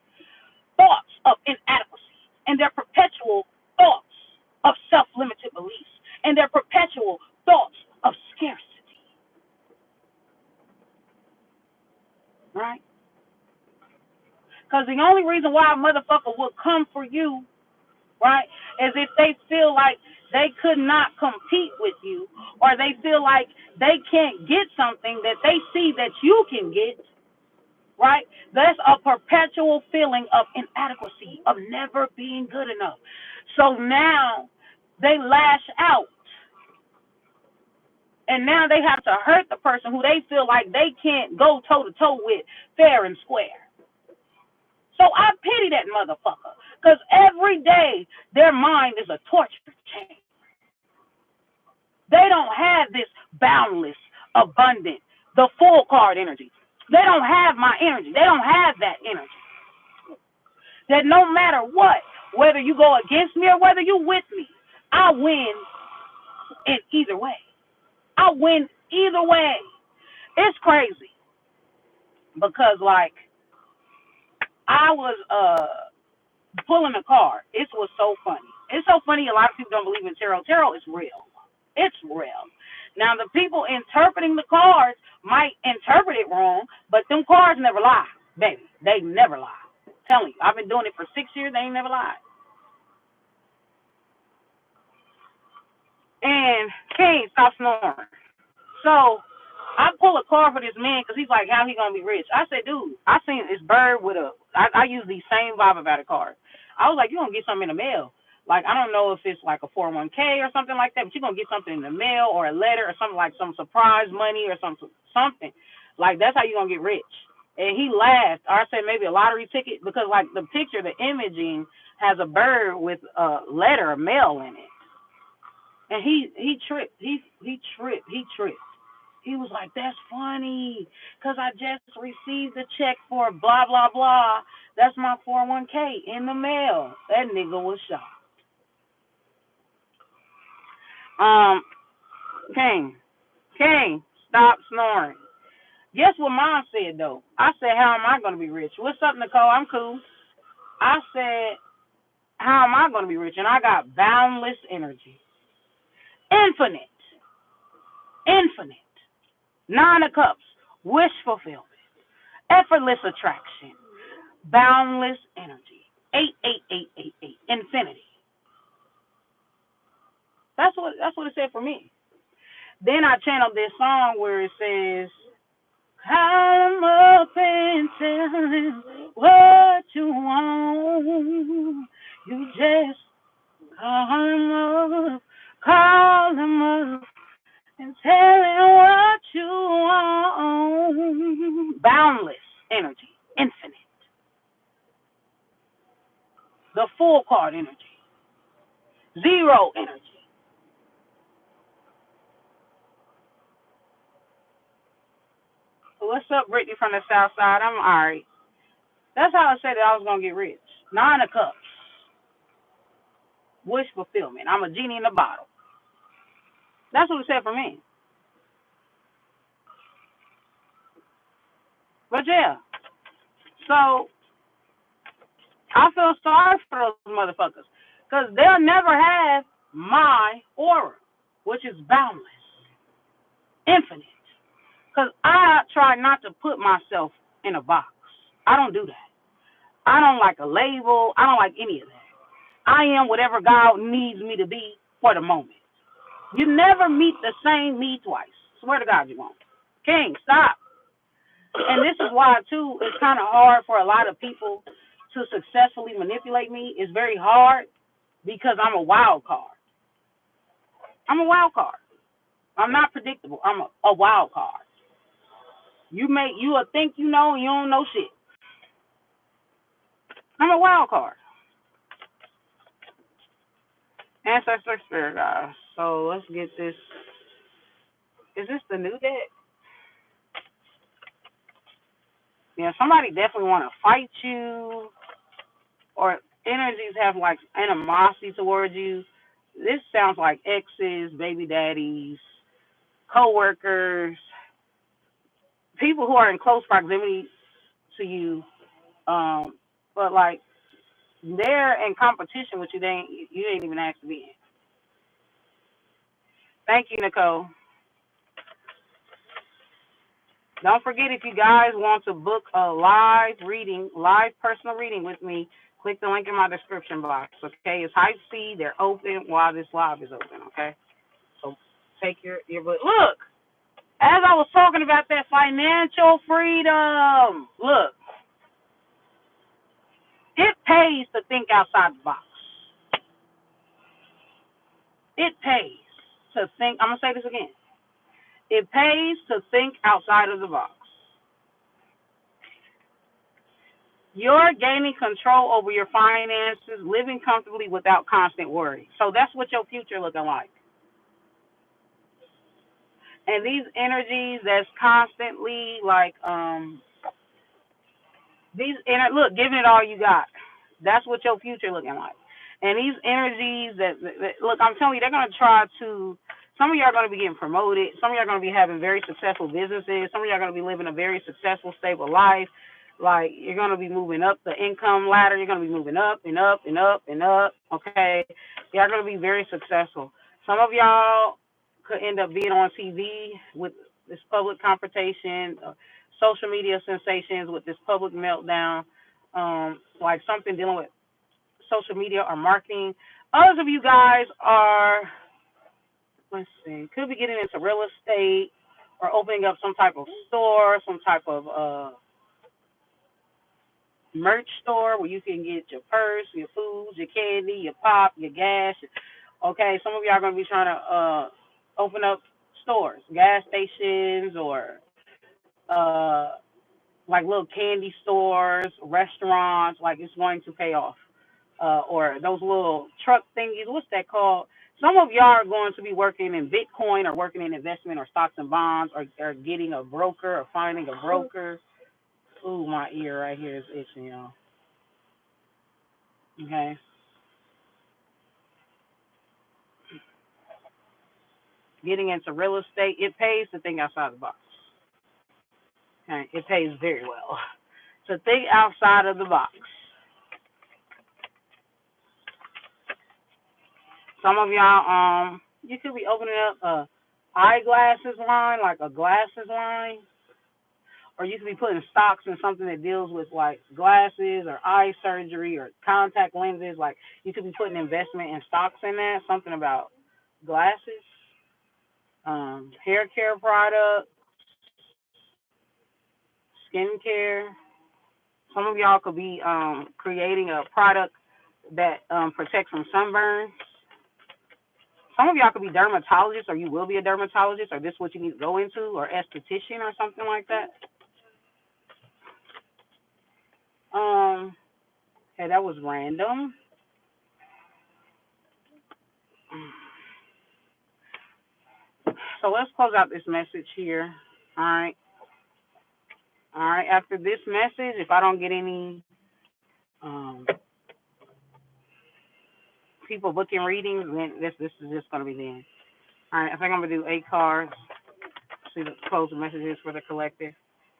thoughts of inadequacy, and their perpetual thoughts of self-limited beliefs, and their perpetual thoughts of scarcity. Right? Because the only reason why a motherfucker would come for you, right, is if they feel like they could not compete with you, or they feel like they can't get something that they see that you can get, right? That's a perpetual feeling of inadequacy, of never being good enough. So now they lash out. And now they have to hurt the person who they feel like they can't go toe-to-toe with fair and square. So I pity that motherfucker. Because every day their mind is a torture chamber. They don't have this boundless, abundant, the full card energy. They don't have my energy. They don't have that energy. That no matter what, whether you go against me or whether you with me, I win in either way. I win either way. It's crazy. Because, like, I was pulling a card. It was so funny. It's so funny a lot of people don't believe in tarot. Tarot is real. It's real. Now, the people interpreting the cards might interpret it wrong, but them cards never lie, baby. They never lie. I'm telling you, I've been doing it for 6 years. They ain't never lied. And King, stop snoring. So I pull a card for this man because he's like, how he gonna be rich? I said, dude, I seen this bird with I use these same vibe about a card. I was like, you're gonna get something in the mail. Like, I don't know if it's like a 401k or something like that, but you're gonna get something in the mail or a letter or something, like some surprise money or something. Like, that's how you're gonna get rich. And he laughed. Or I said maybe a lottery ticket, because like the picture, the imaging has a bird with a letter, a mail in it. And he tripped. He tripped. He was like, that's funny, because I just received a check for blah, blah, blah. That's my 401k in the mail. That nigga was shocked. King, stop snoring. Guess what mom said, though? I said, how am I going to be rich? What's up, Nicole? I'm cool. I said, how am I going to be rich? And I got boundless energy. Infinite. Nine of Cups, wish fulfillment, effortless attraction, boundless energy. 88888, infinity. That's what it said for me. Then I channeled this song where it says, "Come up and tell him what you want. You just call him up and tell him what you want." Boundless energy, infinite. The full card energy, zero energy. What's up, Brittany from the South Side? I'm all right. That's how I said that I was gonna get rich. Nine of Cups, wish fulfillment. I'm a genie in a bottle. That's what it said for me. But yeah, so I feel sorry for those motherfuckers because they'll never have my aura, which is boundless, infinite. Because I try not to put myself in a box. I don't do that. I don't like a label. I don't like any of that. I am whatever God needs me to be for the moment. You never meet the same me twice. Swear to God you won't. King, stop. And this is why, too, it's kind of hard for a lot of people to successfully manipulate me. It's very hard because I'm a wild card. I'm a wild card. I'm not predictable. I'm a wild card. You will think you know and you don't know shit. I'm a wild card. Ancestor spirit guys. So let's get this. Is this the new deck? Yeah, somebody definitely want to fight you, or energies have like animosity towards you. This sounds like exes, baby daddies, co-workers, people who are in close proximity to you, but like they're in competition with you. You ain't even asked to be in. Thank you, Nicole. Don't forget, if you guys want to book a live personal reading with me, click the link in my description box. Okay, it's Hype C. They're open while this live is open. Okay, so take your book. Look, as I was talking about that financial freedom, look, it pays to think outside the box. It pays to think. I'm gonna say this again. It pays to think outside of the box. You're gaining control over your finances, living comfortably without constant worry. So that's what your future looking like. And these energies that's constantly like look, giving it all you got. That's what your future looking like. And these energies that look, I'm telling you, they're gonna try to. Some of you are going to be getting promoted. Some of you are going to be having very successful businesses. Some of you are going to be living a very successful, stable life. Like, you're going to be moving up the income ladder. You're going to be moving up and up and up and up, okay? You're going to be very successful. Some of y'all could end up being on TV with this public confrontation, social media sensations with this public meltdown, like something dealing with social media or marketing. Others of you guys are, let's see, could be getting into real estate or opening up some type of store, some type of merch store where you can get your purse, your food, your candy, your pop, your gas. Okay, some of y'all are going to be trying to open up stores, gas stations, or like little candy stores, restaurants. Like, it's going to pay off. Or those little truck thingies. What's that called? Some of y'all are going to be working in Bitcoin or working in investment or stocks and bonds, or getting a broker or finding a broker. Ooh, my ear right here is itching, y'all. Okay. Getting into real estate, it pays to think outside the box. Okay. It pays very well to think outside of the box. Some of y'all, you could be opening up eyeglasses line, like a glasses line. Or you could be putting stocks in something that deals with like glasses or eye surgery or contact lenses. Like you could be putting investment in stocks in that. Something about glasses, hair care products, skincare. Some of y'all could be creating a product that protects from sunburn. Some of y'all could be dermatologists, or you will be a dermatologist, or this is what you need to go into, or esthetician, or something like that. Hey, that was random. So let's close out this message here. All right. All right. After this message, if I don't get any people booking readings, then this is just going to be the end. All right. I think I'm going to do 8 cards. See the closing messages for the collective.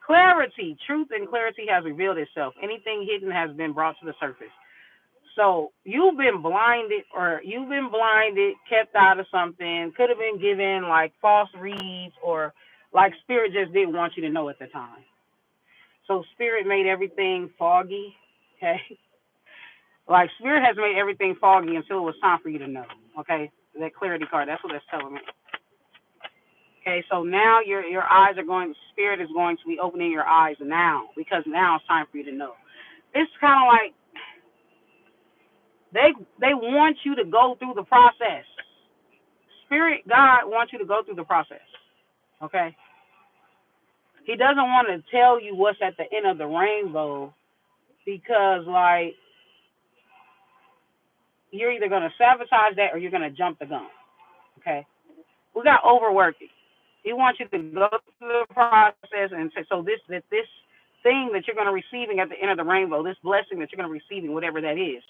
Clarity. Truth and clarity has revealed itself. Anything hidden has been brought to the surface. So you've been blinded, kept out of something, could have been given like false reads, or like spirit just didn't want you to know at the time. So spirit made everything foggy, okay? Like spirit has made everything foggy until it was time for you to know, okay? That clarity card, that's what that's telling me. Okay, so now your eyes are going, spirit is going to be opening your eyes now, because now it's time for you to know. It's kind of like they want you to go through the process. Spirit, God wants you to go through the process, okay? He doesn't want to tell you what's at the end of the rainbow, because, like, you're either going to sabotage that or you're going to jump the gun, okay? We got overworking. He wants you to go through the process, and so this thing that you're going to receiving at the end of the rainbow, this blessing that you're going to receiving, whatever that is,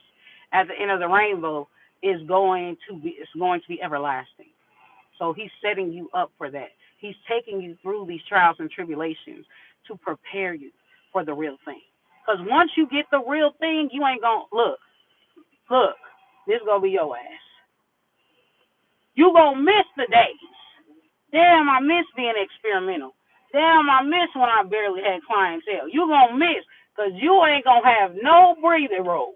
at the end of the rainbow is going to be everlasting. So he's setting you up for that. He's taking you through these trials and tribulations to prepare you for the real thing. Because once you get the real thing, you ain't going to look, this is going to be your ass. You going to miss the days. Damn, I miss being experimental. Damn, I miss when I barely had clientele. You going to miss, because you ain't going to have no breathing room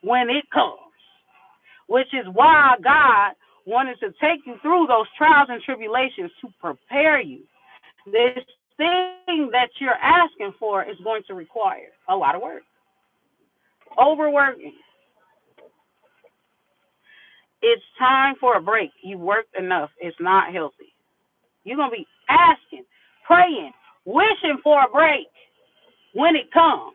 when it comes. Which is why God wanted to take you through those trials and tribulations to prepare you. This thing that you're asking for is going to require a lot of work. Overworking. It's time for a break. You've worked enough. It's not healthy. You're going to be asking, praying, wishing for a break when it comes.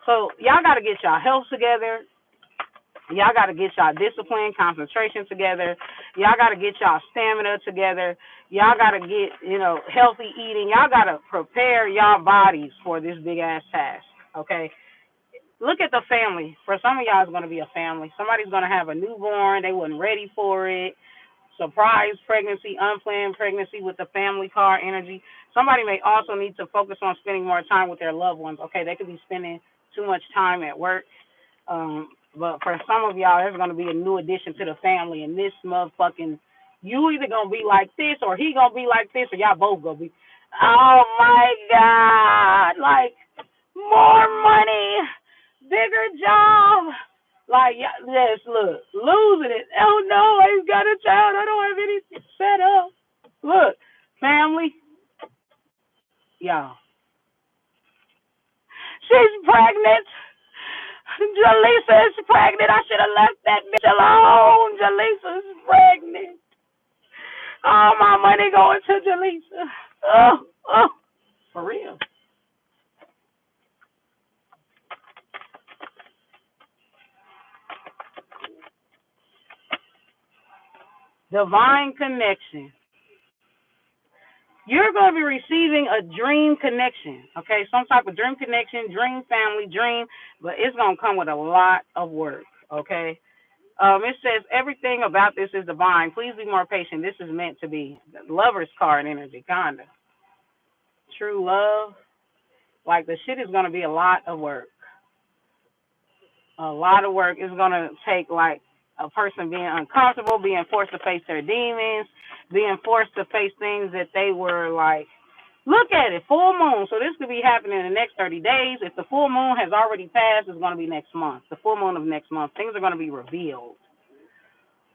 So y'all got to get y'all health together. Y'all got to get y'all discipline, concentration together. Y'all got to get y'all stamina together. Y'all got to get, healthy eating. Y'all got to prepare y'all bodies for this big-ass task, okay? Look at the family. For some of y'all, it's going to be a family. Somebody's going to have a newborn. They wasn't ready for it. Surprise pregnancy, unplanned pregnancy with the family card energy. Somebody may also need to focus on spending more time with their loved ones, okay? They could be spending too much time at work. But for some of y'all, there's going to be a new addition to the family, and this motherfucking, you either going to be like this, or he going to be like this, or y'all both going to be, oh my God, like, more money, bigger job. Like, yes, look, losing it. Oh no, I got a child, I don't have anything set up. Look, family, y'all. She's pregnant. Jaleesa is pregnant. I should have left that bitch alone. Jaleesa is pregnant. All my money going to Jaleesa. Oh, for real. Divine connection. You're going to be receiving a dream connection, okay? Some type of dream connection, dream family, dream, but it's going to come with a lot of work, okay? It says everything about this is divine. Please be more patient. This is meant to be. The Lover's card energy, kind of. True love. Like, the shit is going to be a lot of work. A lot of work. It's going to take, like, a person being uncomfortable, being forced to face their demons, being forced to face things that they were like, look at it, full moon. So this could be happening in the next 30 days. If the full moon has already passed, it's going to be next month. The full moon of next month, things are going to be revealed.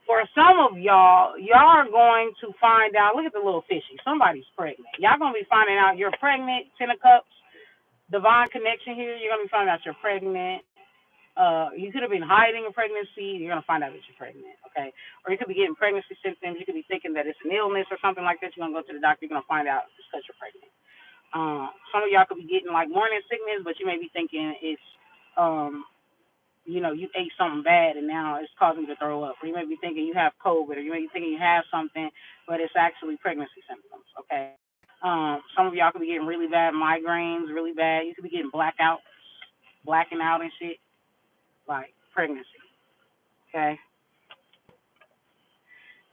For some of y'all, y'all are going to find out, look at the little fishy, somebody's pregnant. Y'all going to be finding out you're pregnant, 10 of cups, divine connection here. You're going to be finding out you're pregnant. You could have been hiding a pregnancy. You're going to find out that you're pregnant, okay? Or you could be getting pregnancy symptoms. You could be thinking that it's an illness or something like that. You're going to go to the doctor. You're going to find out it's because you're pregnant. Some of y'all could be getting like morning sickness, but you may be thinking it's, you ate something bad and now it's causing you to throw up. Or you may be thinking you have COVID, or you may be thinking you have something, but it's actually pregnancy symptoms, okay? Some of y'all could be getting really bad migraines, really bad. You could be getting blacking out and shit, like pregnancy, okay?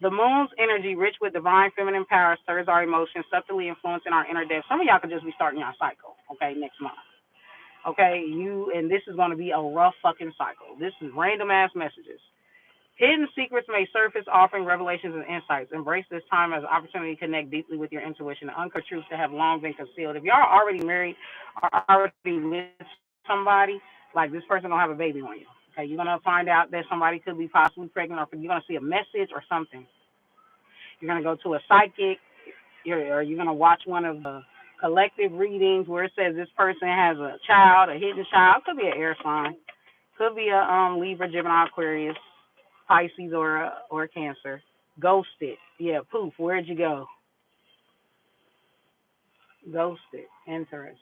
The moon's energy, rich with divine feminine power, stirs our emotions, subtly influencing our inner depth. Some of y'all could just be starting your cycle, okay, next month. Okay, and this is going to be a rough fucking cycle. This is random ass messages. Hidden secrets may surface, offering revelations and insights. Embrace this time as an opportunity to connect deeply with your intuition and uncover truths that have long been concealed. If y'all are already married or already with somebody, like this person gonna have a baby on you. Okay, you're gonna find out that somebody could be possibly pregnant, or you're gonna see a message or something. You're gonna go to a psychic, or you're gonna watch one of the collective readings where it says this person has a child, a hidden child. Could be an air sign, could be a Libra, Gemini, Aquarius, Pisces, or a Cancer. Ghosted, yeah, poof. Where'd you go? Ghosted. Interesting.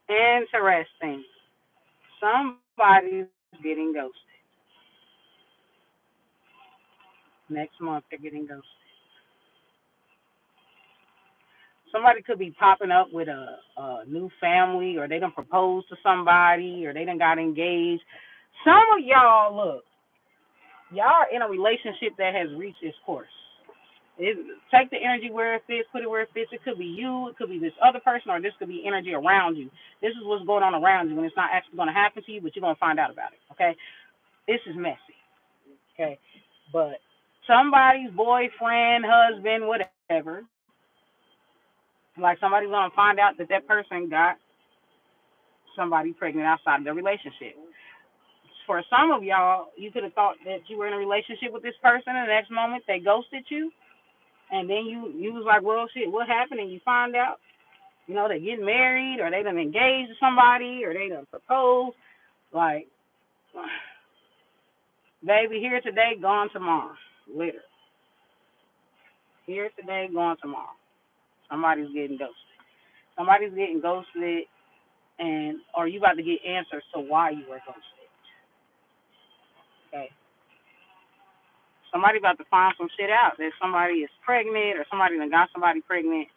Interesting. Somebody's getting ghosted. Next month they're getting ghosted. Somebody could be popping up with a new family, or they done proposed to somebody, or they done got engaged. Some of y'all, look, y'all are in a relationship that has reached its course. Take the energy where it fits, put it where it fits. It could be you, it could be this other person, or this could be energy around you. This is what's going on around you, and it's not actually going to happen to you, but you're going to find out about it, okay? This is messy, okay? But somebody's boyfriend, husband, whatever, like somebody's going to find out that that person got somebody pregnant outside of their relationship. For some of y'all, you could have thought that you were in a relationship with this person, and the next moment they ghosted you. And then you was like, well, shit, what happened? And you find out, they getting married, or they done engaged to somebody, or they done proposed. Like, baby, here today, gone tomorrow. Literally. Here today, gone tomorrow. Somebody's getting ghosted. Somebody's getting ghosted, or you about to get answers to why you were ghosted. Okay. Somebody about to find some shit out, that somebody is pregnant, or somebody done got somebody pregnant,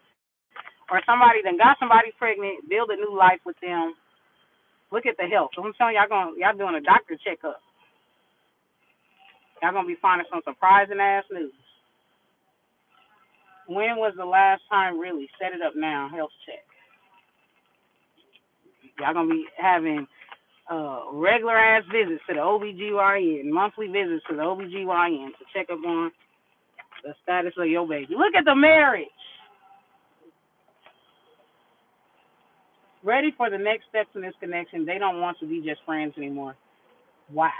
or somebody done got somebody pregnant, build a new life with them. Look at the health. So I'm telling y'all doing a doctor checkup. Y'all gonna be finding some surprising ass news. When was the last time, really? Set it up now, health check. Y'all gonna be having regular ass visits to the OBGYN, monthly visits to the OBGYN to check up on the status of your baby. Look at the marriage. Ready for the next steps in this connection. They don't want to be just friends anymore. Wow.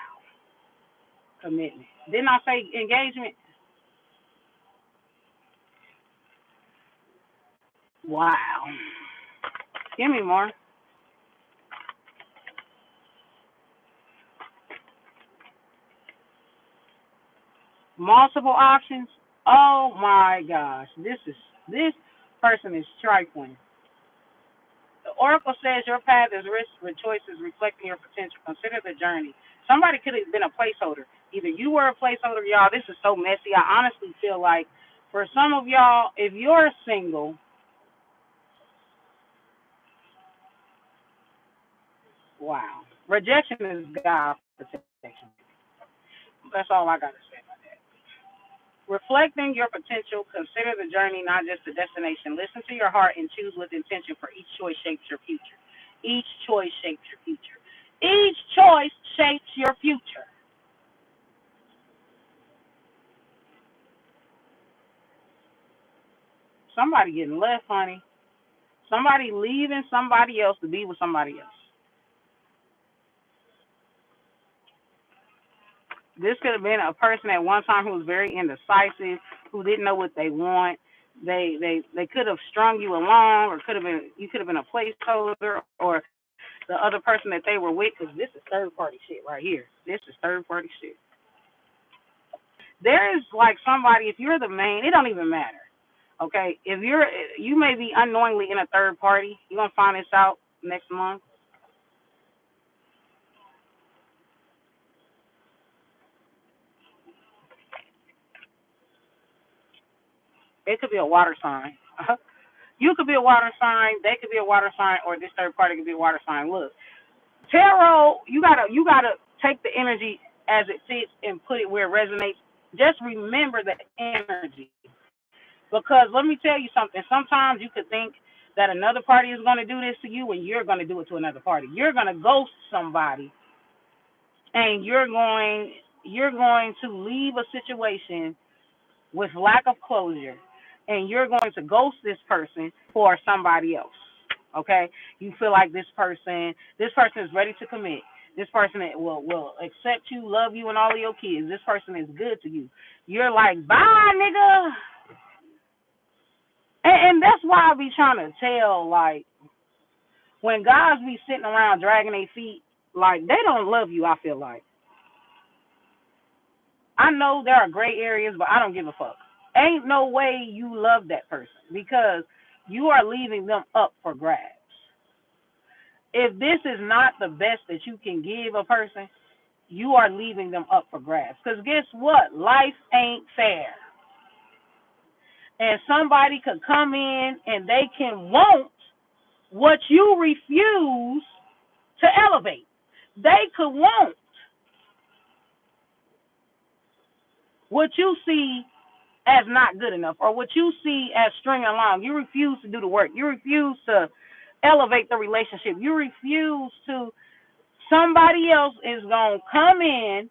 Commitment. Didn't I say engagement? Wow. Give me more. Multiple options. Oh my gosh. This person is trifling. The oracle says your path is rich with choices reflecting your potential. Consider the journey. Somebody could have been a placeholder. Either you were a placeholder, y'all. This is so messy. I honestly feel like for some of y'all, if you're single, wow. Rejection is God's protection. That's all I got to say about that. Reflecting your potential, consider the journey, not just the destination. Listen to your heart and choose with intention, for each choice shapes your future. Each choice shapes your future. Each choice getting left, honey. Somebody leaving somebody else to be with somebody else. This could have been a person at one time who was very indecisive, who didn't know what they want. They could have strung you along, or you could have been a placeholder, or the other person that they were with, because this is third party shit right here. This is third party shit. There is like somebody, if you're the main, it don't even matter. Okay, if you may be unknowingly in a third party. You're gonna find this out next month. It could be a water sign. You could be a water sign. They could be a water sign, or this third party could be a water sign. Look, tarot, you gotta take the energy as it fits and put it where it resonates. Just remember the energy, because let me tell you something. Sometimes you could think that another party is going to do this to you, and you're going to do it to another party. You're going to ghost somebody, and you're going to leave a situation with lack of closure, and you're going to ghost this person for somebody else. Okay? You feel like this person is ready to commit. This person will accept you, love you, and all of your kids. This person is good to you. You're like, bye, nigga. And that's why I be trying to tell, like, when guys be sitting around dragging their feet, like, they don't love you, I feel like. I know there are gray areas, but I don't give a fuck. Ain't no way you love that person, because you are leaving them up for grabs. If this is not the best that you can give a person, you are leaving them up for grabs. Because guess what? Life ain't fair. And somebody could come in and they can want what you refuse to elevate. They could want what you see as not good enough, or what you see as stringing along. You refuse to do the work. You refuse to elevate the relationship. You refuse to. Somebody else is going to come in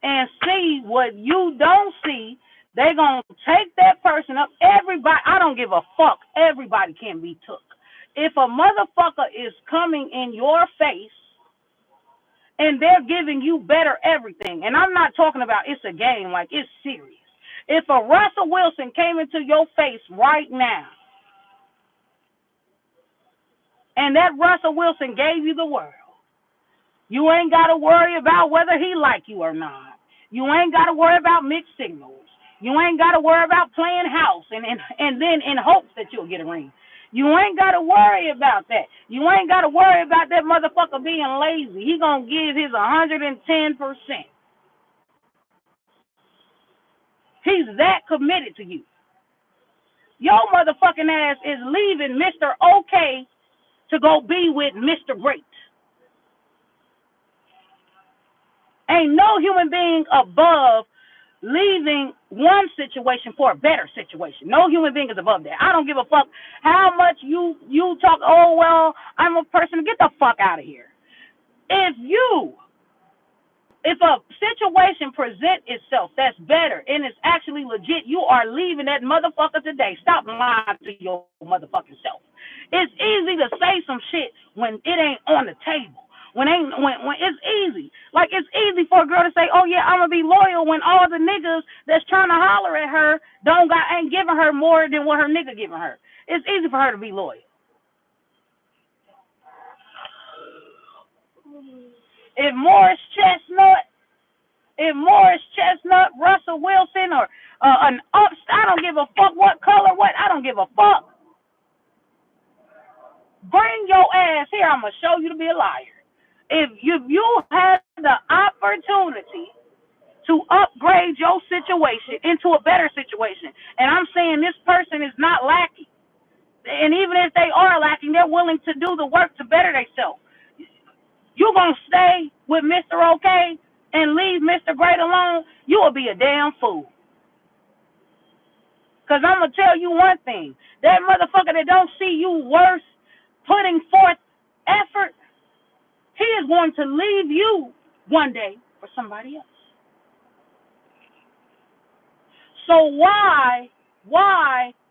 and see what you don't see. They're going to take that person up. Everybody, I don't give a fuck. Everybody can be took. If a motherfucker is coming in your face and they're giving you better everything, and I'm not talking about it's a game, like it's serious. If a Russell Wilson came into your face right now and that Russell Wilson gave you the world, you ain't got to worry about whether he like you or not. You ain't got to worry about mixed signals. You ain't got to worry about playing house and then in hopes that you'll get a ring. You ain't got to worry about that. You ain't got to worry about that motherfucker being lazy. He going to give his 110%. He's that committed to you. Your motherfucking ass is leaving Mr. Okay to go be with Mr. Great. Ain't no human being above leaving one situation for a better situation. No human being is above that. I don't give a fuck how much you talk, oh, well, I'm a person. Get the fuck out of here. If a situation presents itself that's better and it's actually legit, you are leaving that motherfucker today. Stop lying to your motherfucking self. It's easy to say some shit when it ain't on the table. When it's easy. Like, it's easy for a girl to say, oh, yeah, I'm going to be loyal, when all the niggas that's trying to holler at her ain't giving her more than what her nigga giving her. It's easy for her to be loyal. If Morris Chestnut, Russell Wilson, or an ups, I don't give a fuck what color, I don't give a fuck. Bring your ass here. I'm going to show you to be a liar. If you have the opportunity to upgrade your situation into a better situation, and I'm saying this person is not lacking, and even if they are lacking, they're willing to do the work to better themselves. You gonna stay with Mr. Okay and leave Mr. Great alone? You will be a damn fool. Because I'm going to tell you one thing. That motherfucker that don't see you worth putting forth effort, he is going to leave you one day for somebody else. So why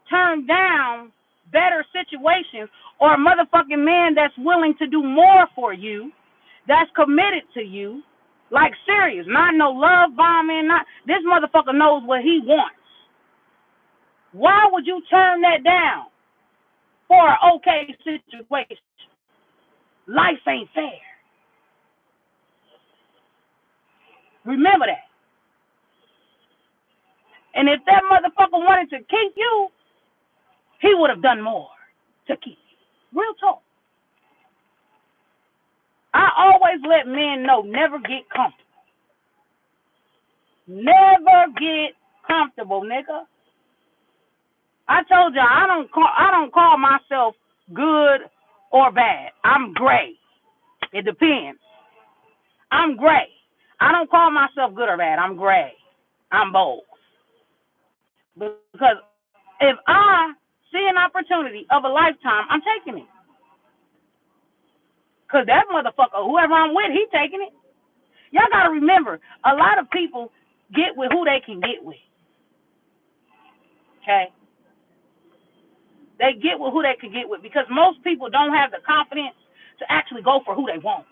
turn down better situations, or a motherfucking man that's willing to do more for you, that's committed to you, like serious, not no love bombing, not this motherfucker knows what he wants. Why would you turn that down for an okay situation? Life ain't fair. Remember that. And if that motherfucker wanted to keep you, he would have done more to keep you. Real talk. I always let men know, never get comfortable. Never get comfortable, nigga. I told you I don't call myself good or bad. I'm gray. It depends. I'm gray. I don't call myself good or bad. I'm gray. I'm bold. Because if I see an opportunity of a lifetime, I'm taking it. Because that motherfucker, whoever I'm with, he taking it. Y'all got to remember, a lot of people get with who they can get with. Okay? They get with who they can get with because most people don't have the confidence to actually go for who they want,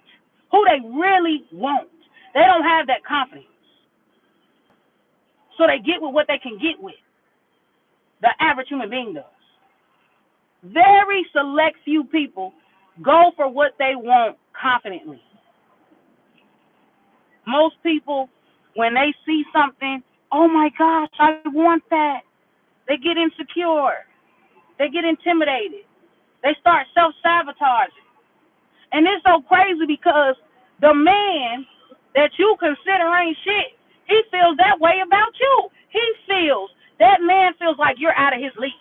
who they really want. They don't have that confidence. So they get with what they can get with. The average human being does. Very select few people go for what they want confidently. Most people, when they see something, oh my gosh, I want that. They get insecure. They get intimidated. They start self-sabotaging. And it's so crazy because the man that you consider ain't shit, he feels that way about you. That man feels like you're out of his league.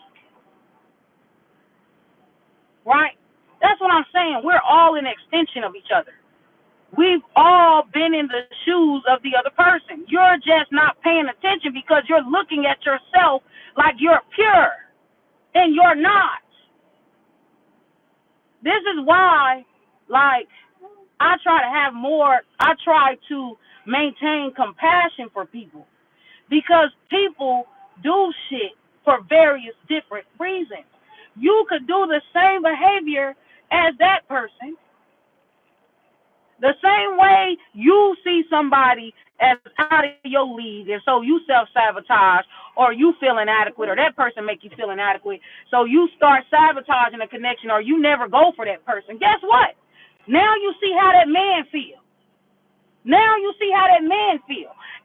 Right? That's what I'm saying. We're all an extension of each other. We've all been in the shoes of the other person. You're just not paying attention because you're looking at yourself like you're pure, and you're not. This is why, like, I try to maintain compassion for people because people do shit for various different reasons. You could do the same behavior as that person. The same way you see somebody as out of your league, and so you self-sabotage, or you feel inadequate, or that person make you feel inadequate, so you start sabotaging a connection, or you never go for that person. Guess what? Now you see how that man feels.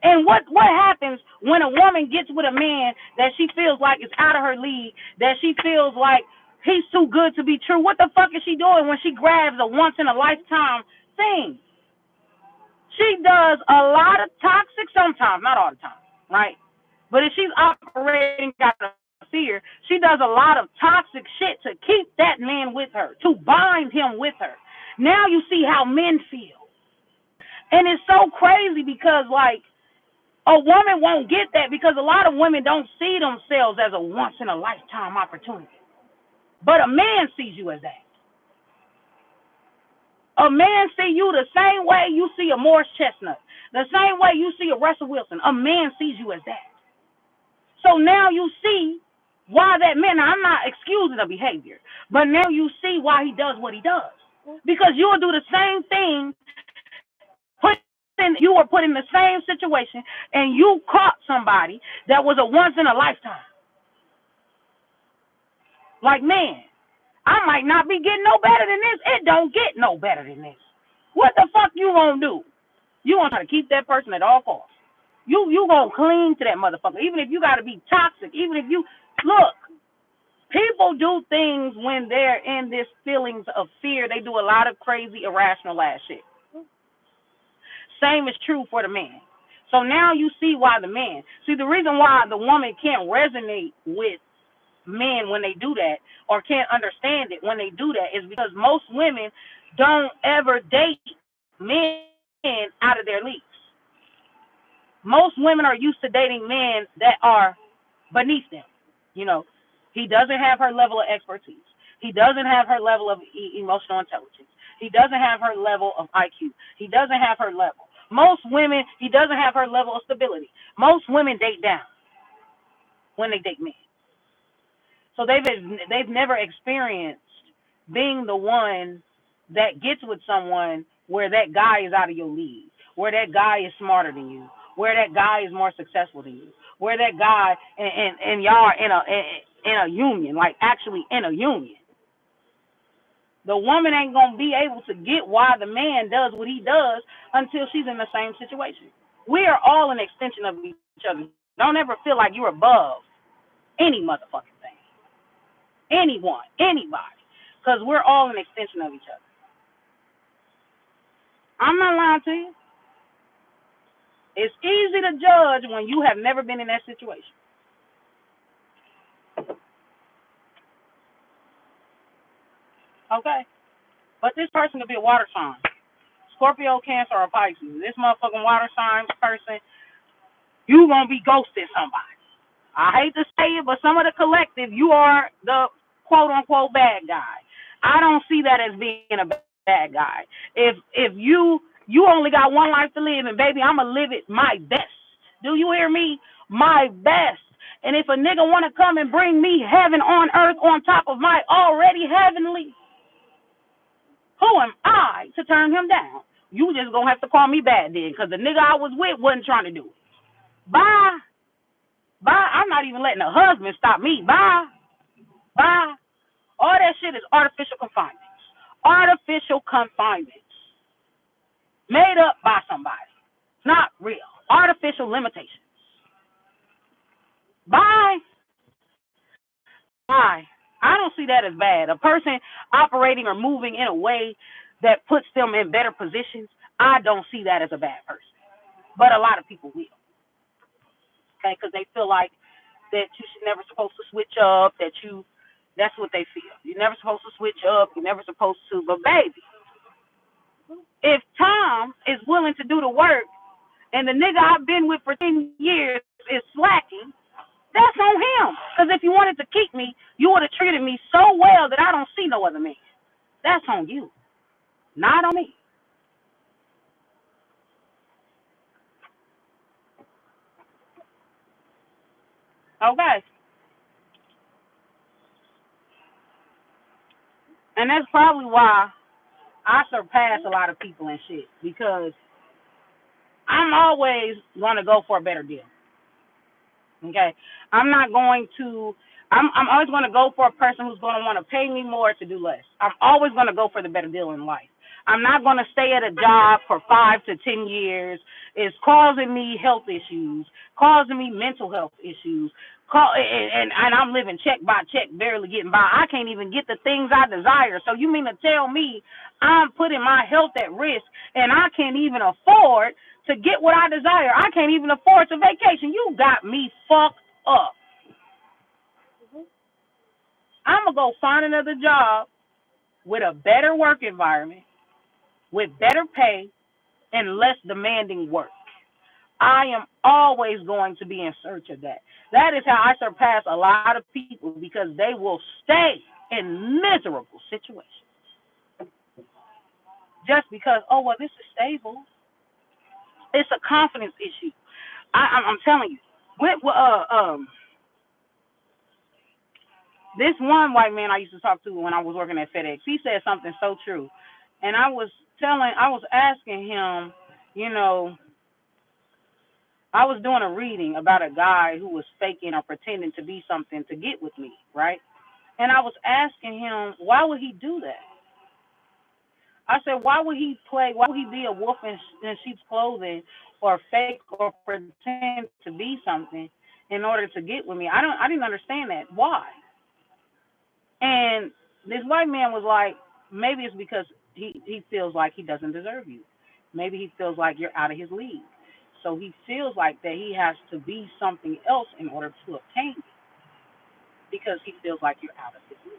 And what happens when a woman gets with a man that she feels like is out of her league, that she feels like he's too good to be true? What the fuck is she doing when she grabs a once-in-a-lifetime thing? She does a lot of toxic, sometimes, not all the time, right? But if she's operating out of fear, she does a lot of toxic shit to keep that man with her, to bind him with her. Now you see how men feel. And it's so crazy because, like, a woman won't get that because a lot of women don't see themselves as a once-in-a-lifetime opportunity. But a man sees you as that. A man see you the same way you see a Morris Chestnut, the same way you see a Russell Wilson. A man sees you as that. So now you see why that man, now I'm not excusing the behavior, but now you see why he does what he does. Because you'll do the same thing, you were put in the same situation, and you caught somebody that was a once in a lifetime. Like, man, I might not be getting no better than this. It don't get no better than this. What the fuck you gonna do? You gonna try to keep that person at all costs. You gonna cling to that motherfucker, even if you gotta be toxic, even if you look. People do things when they're in this feelings of fear. They do a lot of crazy, irrational ass shit. Same is true for the man. So now you see why the reason why the woman can't resonate with men when they do that, or can't understand it when they do that, is because most women don't ever date men out of their leagues. Most women are used to dating men that are beneath them. You know, he doesn't have her level of expertise. He doesn't have her level of emotional intelligence. He doesn't have her level of IQ. He doesn't have her level. Most women, he doesn't have her level of stability. Most women date down when they date men. So they've never experienced being the one that gets with someone where that guy is out of your league, where that guy is smarter than you, where that guy is more successful than you, where that guy and y'all are in a union, like actually in a union. The woman ain't gonna be able to get why the man does what he does until she's in the same situation. We are all an extension of each other. Don't ever feel like you're above any motherfucking thing, anyone, anybody, because we're all an extension of each other. I'm not lying to you. It's easy to judge when you have never been in that situation. Okay? But this person could be a water sign. Scorpio, Cancer, or Pisces. This motherfucking water sign person, you gonna be ghosting somebody. I hate to say it, but some of the collective, you are the quote unquote bad guy. I don't see that as being a bad guy. If you only got one life to live, and baby, I'ma live it my best. Do you hear me? My best. And if a nigga wanna come and bring me heaven on earth on top of my already heavenly, who am I to turn him down? You just gonna have to call me bad then, because the nigga I was with wasn't trying to do it. Bye. Bye. I'm not even letting a husband stop me. Bye. Bye. All that shit is artificial confinements. Artificial confinements. Made up by somebody. Not real. Artificial limitations. Bye. Bye. I don't see that as bad. A person operating or moving in a way that puts them in better positions, I don't see that as a bad person. But a lot of people will. Okay, because they feel like that you should never supposed to switch up, that's what they feel. You're never supposed to switch up, you're never supposed to, but baby, if Tom is willing to do the work and the nigga I've been with for 10 years is slacking, that's on him. Because if you wanted to keep me, you would have treated me so well that I don't see no other man. That's on you, not on me. Okay? And that's probably why I surpass a lot of people and shit, because I'm always going to go for a better deal. Okay, I'm not going to. I'm always going to go for a person who's going to want to pay me more to do less. I'm always going to go for the better deal in life. I'm not going to stay at a job for 5 to 10 years. It's causing me health issues, causing me mental health issues. And I'm living check by check, barely getting by. I can't even get the things I desire. So you mean to tell me I'm putting my health at risk and I can't even afford to get what I desire? I can't even afford to vacation. You got me fucked up. I'm going to go find another job with a better work environment, with better pay, and less demanding work. I am always going to be in search of that. That is how I surpass a lot of people, because they will stay in miserable situations just because, oh, well, this is stable. It's a confidence issue. I'm telling you. This one white man I used to talk to when I was working at FedEx, he said something so true. And I was asking him, you know, I was doing a reading about a guy who was faking or pretending to be something to get with me, right? And I was asking him, why would he do that? I said, why would he be a wolf in sheep's clothing, or fake or pretend to be something in order to get with me? I didn't understand that. Why? And this white man was like, maybe it's because he feels like he doesn't deserve you. Maybe he feels like you're out of his league. So he feels like that he has to be something else in order to obtain you, because he feels like you're out of his league.